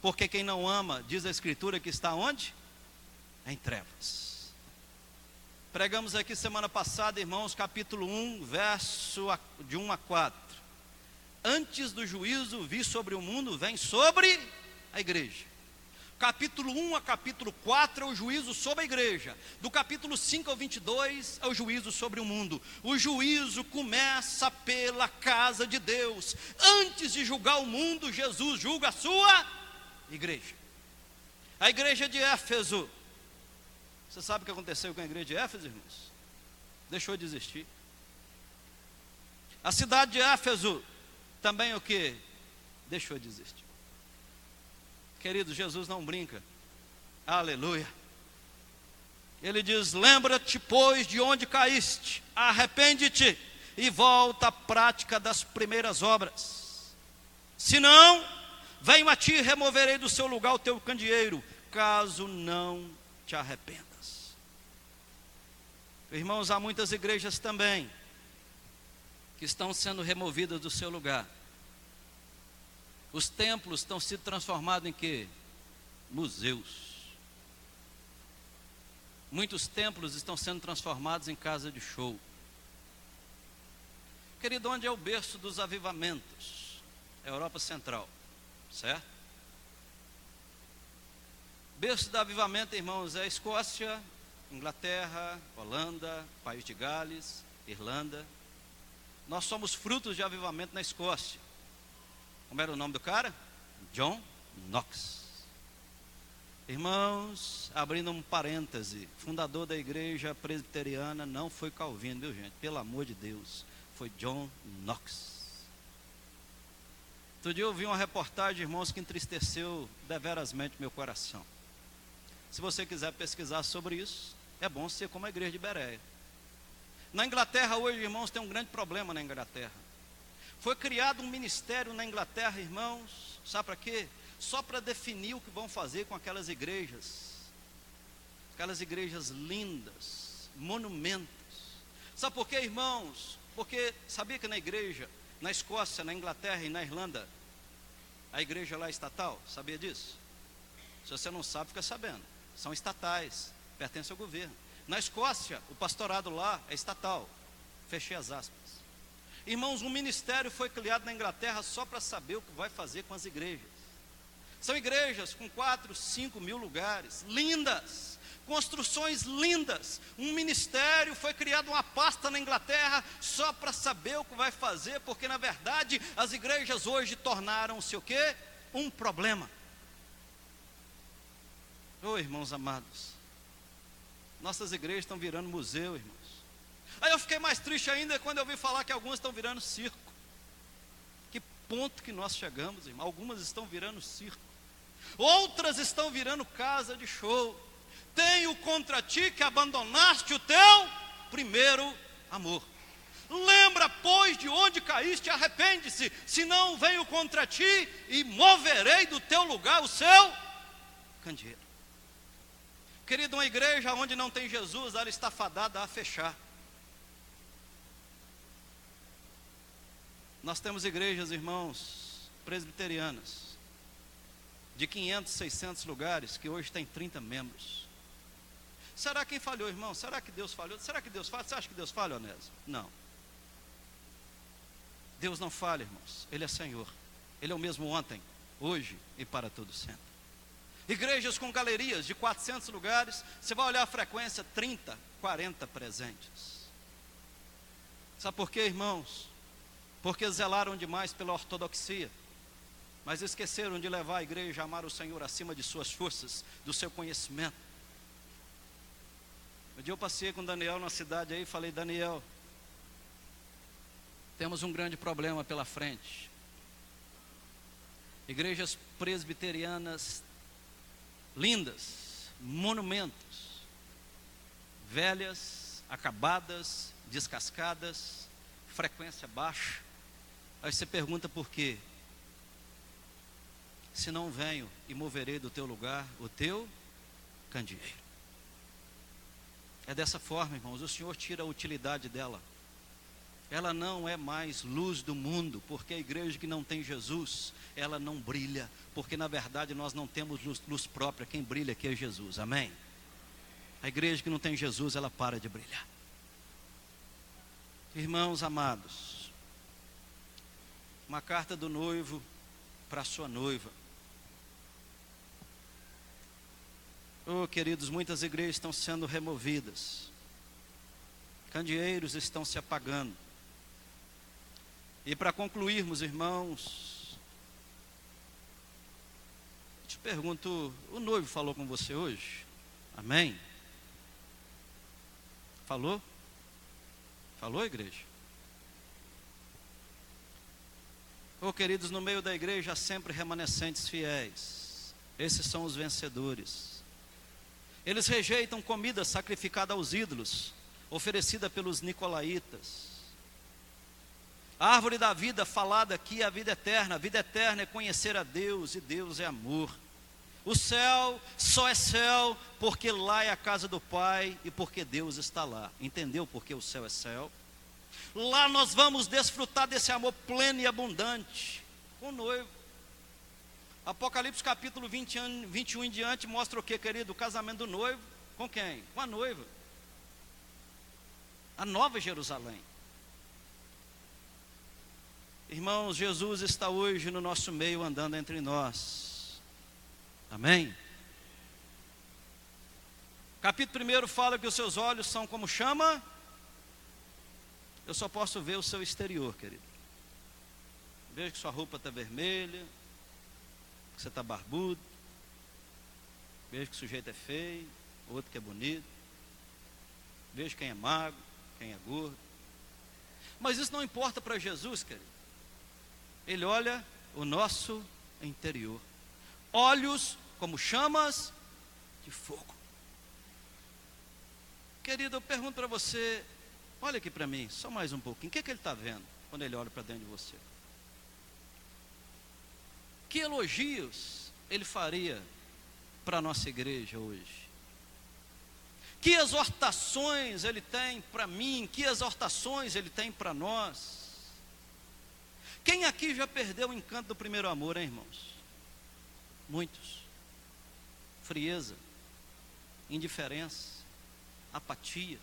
Porque quem não ama, diz a Escritura, que está onde? Em trevas. Pregamos aqui semana passada, irmãos, capítulo 1, verso de 1 a 4. Antes do juízo vir sobre o mundo, vem sobre a igreja. Capítulo 1 a capítulo 4 é o juízo sobre a igreja. Do capítulo 5 ao 22 é o juízo sobre o mundo. O juízo começa pela casa de Deus. Antes de julgar o mundo, Jesus julga a sua igreja. A igreja de Éfeso. Você sabe o que aconteceu com a igreja de Éfeso, irmãos? Deixou de existir. A cidade de Éfeso também o que? Deixou de existir. Querido, Jesus não brinca. Aleluia. Ele diz: lembra-te, pois, de onde caíste, arrepende-te e volta à prática das primeiras obras. Senão, venho a ti e removerei do seu lugar o teu candeeiro, caso não te arrependas. Irmãos, há muitas igrejas também que estão sendo removidas do seu lugar. Os templos estão sendo transformados em quê? Museus. Muitos templos estão sendo transformados em casa de show. Querido, onde é o berço dos avivamentos? Europa Central, certo? Berço do avivamento, irmãos, é Escócia, Inglaterra, Holanda, País de Gales, Irlanda. Nós somos frutos de avivamento na Escócia. Como era o nome do cara? John Knox. Irmãos, abrindo um parêntese, fundador da igreja presbiteriana não foi Calvino, viu, gente? Pelo amor de Deus, foi John Knox. Outro dia eu vi uma reportagem, irmãos, que entristeceu deverasmente meu coração. Se você quiser pesquisar sobre isso, é bom ser como a igreja de Bereia. Na Inglaterra hoje, irmãos, tem um grande problema na Inglaterra. Foi criado um ministério na Inglaterra, irmãos, sabe para quê? Só para definir o que vão fazer com aquelas igrejas lindas, monumentos. Sabe por quê, irmãos? Porque sabia que na igreja, na Escócia, na Inglaterra e na Irlanda, a igreja lá é estatal? Sabia disso? Se você não sabe, fica sabendo. São estatais. pertence ao governo. Na Escócia, o pastorado lá é estatal. Fechei as aspas. Irmãos, um ministério foi criado na Inglaterra só para saber o que vai fazer com as igrejas. São igrejas com 4, 5 mil lugares, lindas, construções lindas. Um ministério foi criado, uma pasta na Inglaterra, só para saber o que vai fazer, porque na verdade as igrejas hoje tornaram-se o quê? Um problema. Irmãos amados, nossas igrejas estão virando museu, irmãos. Aí eu fiquei mais triste ainda quando eu ouvi falar que algumas estão virando circo. Que ponto que nós chegamos, irmão? Algumas estão virando circo, outras estão virando casa de show. Tenho contra ti que abandonaste o teu primeiro amor. Lembra, pois, de onde caíste, arrepende-se, senão venho contra ti e moverei do teu lugar o seu candeeiro. Querido, uma igreja onde não tem Jesus, ela está fadada a fechar. Nós temos igrejas, irmãos, presbiterianas, de 500, 600 lugares, que hoje tem 30 membros. Será quem falhou, irmão? Será que Deus falhou? Será que Deus falha? Você acha que Deus falha, Onésio? Não. Deus não falha, irmãos. Ele é Senhor. Ele é o mesmo ontem, hoje e para todo sempre. Igrejas com galerias de 400 lugares, você vai olhar a frequência, 30, 40 presentes. Sabe por quê, irmãos? Porque zelaram demais pela ortodoxia, mas esqueceram de levar a igreja a amar o Senhor acima de suas forças, do seu conhecimento. Um dia eu passei com o Daniel na cidade aí e falei: Daniel, temos um grande problema pela frente. Igrejas presbiterianas lindas, monumentos, velhas, acabadas, descascadas, frequência baixa. Aí você pergunta por quê? Se não venho e moverei do teu lugar o teu candeeiro. É dessa forma, irmãos, o Senhor tira a utilidade dela. Ela não é mais luz do mundo, porque a igreja que não tem Jesus, ela não brilha, porque na verdade nós não temos luz própria, quem brilha aqui é Jesus, amém? A igreja que não tem Jesus, ela para de brilhar. Irmãos amados, uma carta do noivo para a sua noiva. Queridos, muitas igrejas estão sendo removidas, candeeiros estão se apagando. E para concluirmos, irmãos, eu te pergunto, o noivo falou com você hoje? Amém? Falou? Falou, igreja? Queridos, no meio da igreja há sempre remanescentes fiéis. Esses são os vencedores. Eles rejeitam comida sacrificada aos ídolos, oferecida pelos nicolaítas. A árvore da vida falada aqui é a vida eterna. A vida eterna é conhecer a Deus, e Deus é amor. O céu só é céu porque lá é a casa do Pai e porque Deus está lá. Entendeu por que o céu é céu? Lá nós vamos desfrutar desse amor pleno e abundante com o noivo. Apocalipse capítulo 21 em diante mostra o que, querido? O casamento do noivo com quem? Com a noiva. A nova Jerusalém. Irmãos, Jesus está hoje no nosso meio, andando entre nós. Amém? Capítulo 1 fala que os seus olhos são como chama. Eu só posso ver o seu exterior, querido. Vejo que sua roupa está vermelha, que você está barbudo. Vejo que o sujeito é feio, outro que é bonito. Vejo quem é magro, quem é gordo. Mas isso não importa para Jesus, querido. Ele olha o nosso interior. Olhos como chamas de fogo. Querido, eu pergunto para você, olha aqui para mim, só mais um pouquinho. O que ele está vendo quando ele olha para dentro de você? Que elogios ele faria para a nossa igreja hoje? Que exortações ele tem para mim? Que exortações ele tem para nós? Quem aqui já perdeu o encanto do primeiro amor, hein, irmãos? Muitos. Frieza, indiferença, apatia.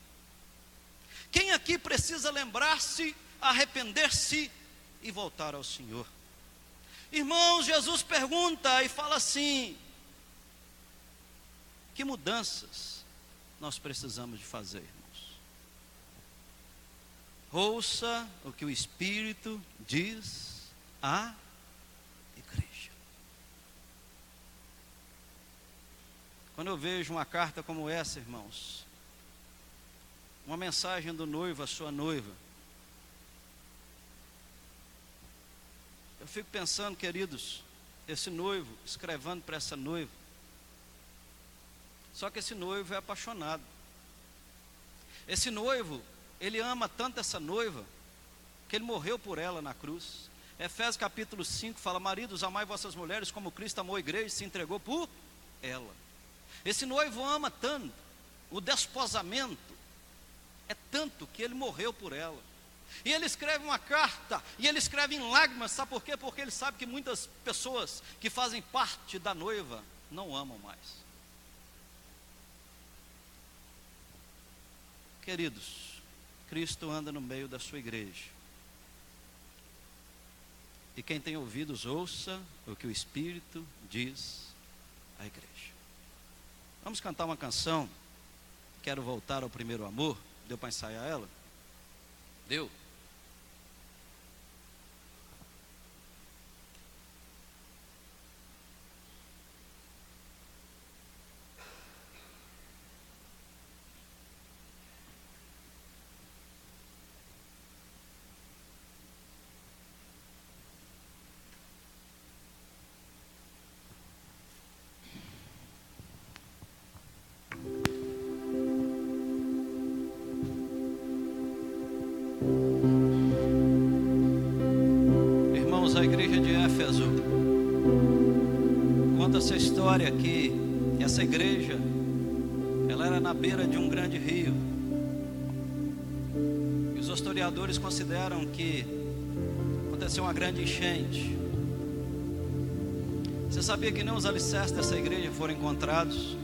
Quem aqui precisa lembrar-se, arrepender-se e voltar ao Senhor? Irmãos, Jesus pergunta e fala assim: que mudanças nós precisamos de fazer, irmãos? Ouça o que o Espírito diz à igreja. Quando eu vejo uma carta como essa, irmãos, uma mensagem do noivo à sua noiva, eu fico pensando, queridos, esse noivo escrevendo para essa noiva. Só que esse noivo é apaixonado. Esse noivo, ele ama tanto essa noiva, que ele morreu por ela na cruz. Efésios capítulo 5 fala: maridos, amai vossas mulheres como Cristo amou a igreja e se entregou por ela. Esse noivo ama tanto, o desposamento é tanto que ele morreu por ela. E ele escreve uma carta, e ele escreve em lágrimas, sabe por quê? Porque ele sabe que muitas pessoas que fazem parte da noiva não amam mais. Queridos, Cristo anda no meio da sua igreja. E quem tem ouvidos, ouça o que o Espírito diz à igreja. Vamos cantar uma canção. Quero voltar ao primeiro amor. Deu para ensaiar ela? Deu. A igreja de Éfeso conta essa história que essa igreja, ela era na beira de um grande rio, e os historiadores consideram que aconteceu uma grande enchente. Você sabia que nem os alicerces dessa igreja foram encontrados?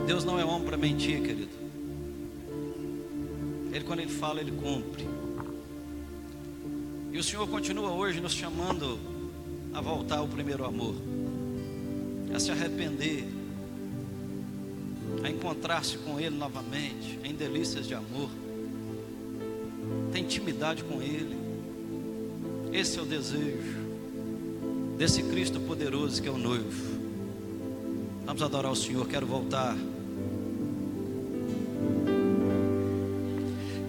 Deus não é homem para mentir, querido. Ele, quando ele fala, ele cumpre. E o Senhor continua hoje nos chamando a voltar ao primeiro amor, a se arrepender, a encontrar-se com Ele novamente, em delícias de amor, ter intimidade com Ele. Esse é o desejo desse Cristo poderoso que é o noivo. Vamos adorar o Senhor. Quero voltar.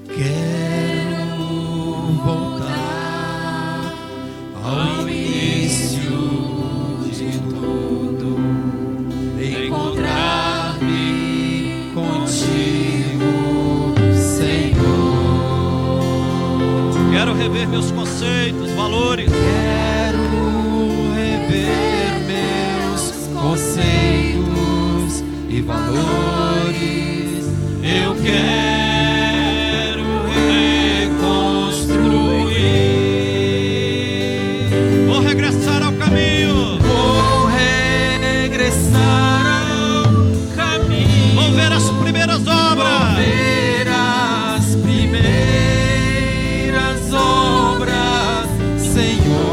Quero voltar ao início de tudo, encontrar-me contigo, Senhor. Quero rever meus conceitos, valores. Quero rever meus conceitos e valores. Eu quero regressar ao caminho. Vou regressar ao caminho. Vou ver as primeiras obras. Vou ver as primeiras obras, Senhor.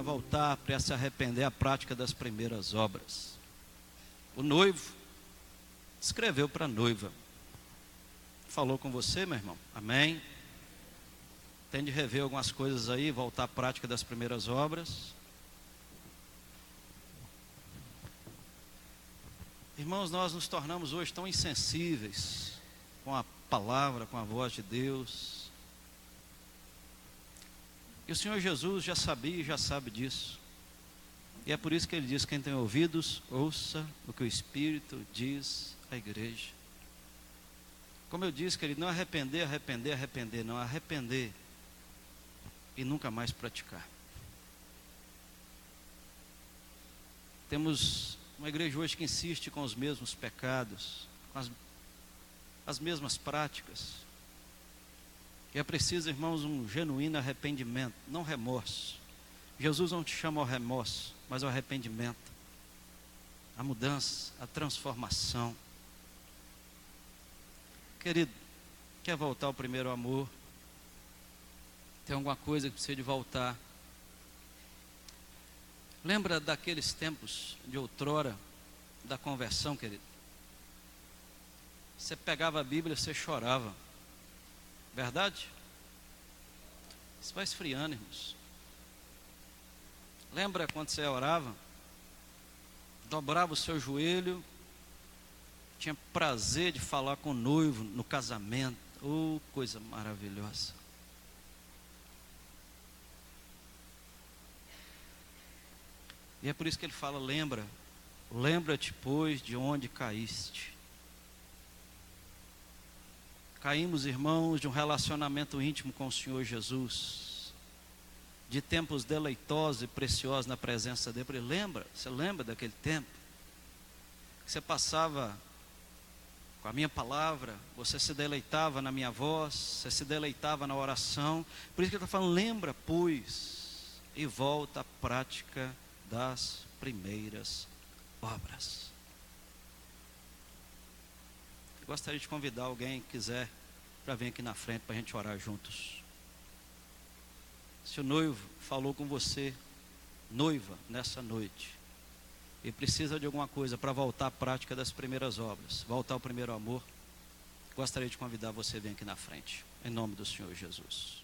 voltar, para se arrepender à prática das primeiras obras. O noivo escreveu para a noiva. Falou com você, meu irmão? Amém? Tem de rever algumas coisas aí, voltar à prática das primeiras obras. Irmãos, nós nos tornamos hoje tão insensíveis com a palavra, com a voz de Deus. E o Senhor Jesus já sabia e já sabe disso. E é por isso que ele diz: quem tem ouvidos, ouça o que o Espírito diz à igreja. Como eu disse, querido, não arrepender, não, arrepender e nunca mais praticar. Temos uma igreja hoje que insiste com os mesmos pecados, com as mesmas práticas. E é preciso, irmãos, um genuíno arrependimento, não remorso. Jesus não te chama ao remorso, mas ao arrependimento, a mudança, a transformação. Querido, quer voltar ao primeiro amor? Tem alguma coisa que precisa de voltar? Lembra daqueles tempos de outrora, da conversão, querido? Você pegava a Bíblia, você chorava. Verdade? Isso vai esfriando, irmãos. Lembra quando você orava? Dobrava o seu joelho, tinha prazer de falar com o noivo no casamento. Oh, coisa maravilhosa. E é por isso que ele fala: lembra-te, pois, de onde caíste. Caímos, irmãos, de um relacionamento íntimo com o Senhor Jesus, de tempos deleitosos e preciosos na presença dele. Você lembra daquele tempo? Que você passava com a minha palavra, você se deleitava na minha voz, você se deleitava na oração. Por isso que ele está falando: lembra, pois, e volta à prática das primeiras obras. Eu gostaria de convidar alguém que quiser para vir aqui na frente para a gente orar juntos. Se o noivo falou com você, noiva, nessa noite, e precisa de alguma coisa para voltar à prática das primeiras obras, voltar ao primeiro amor, gostaria de convidar você a vir aqui na frente, em nome do Senhor Jesus.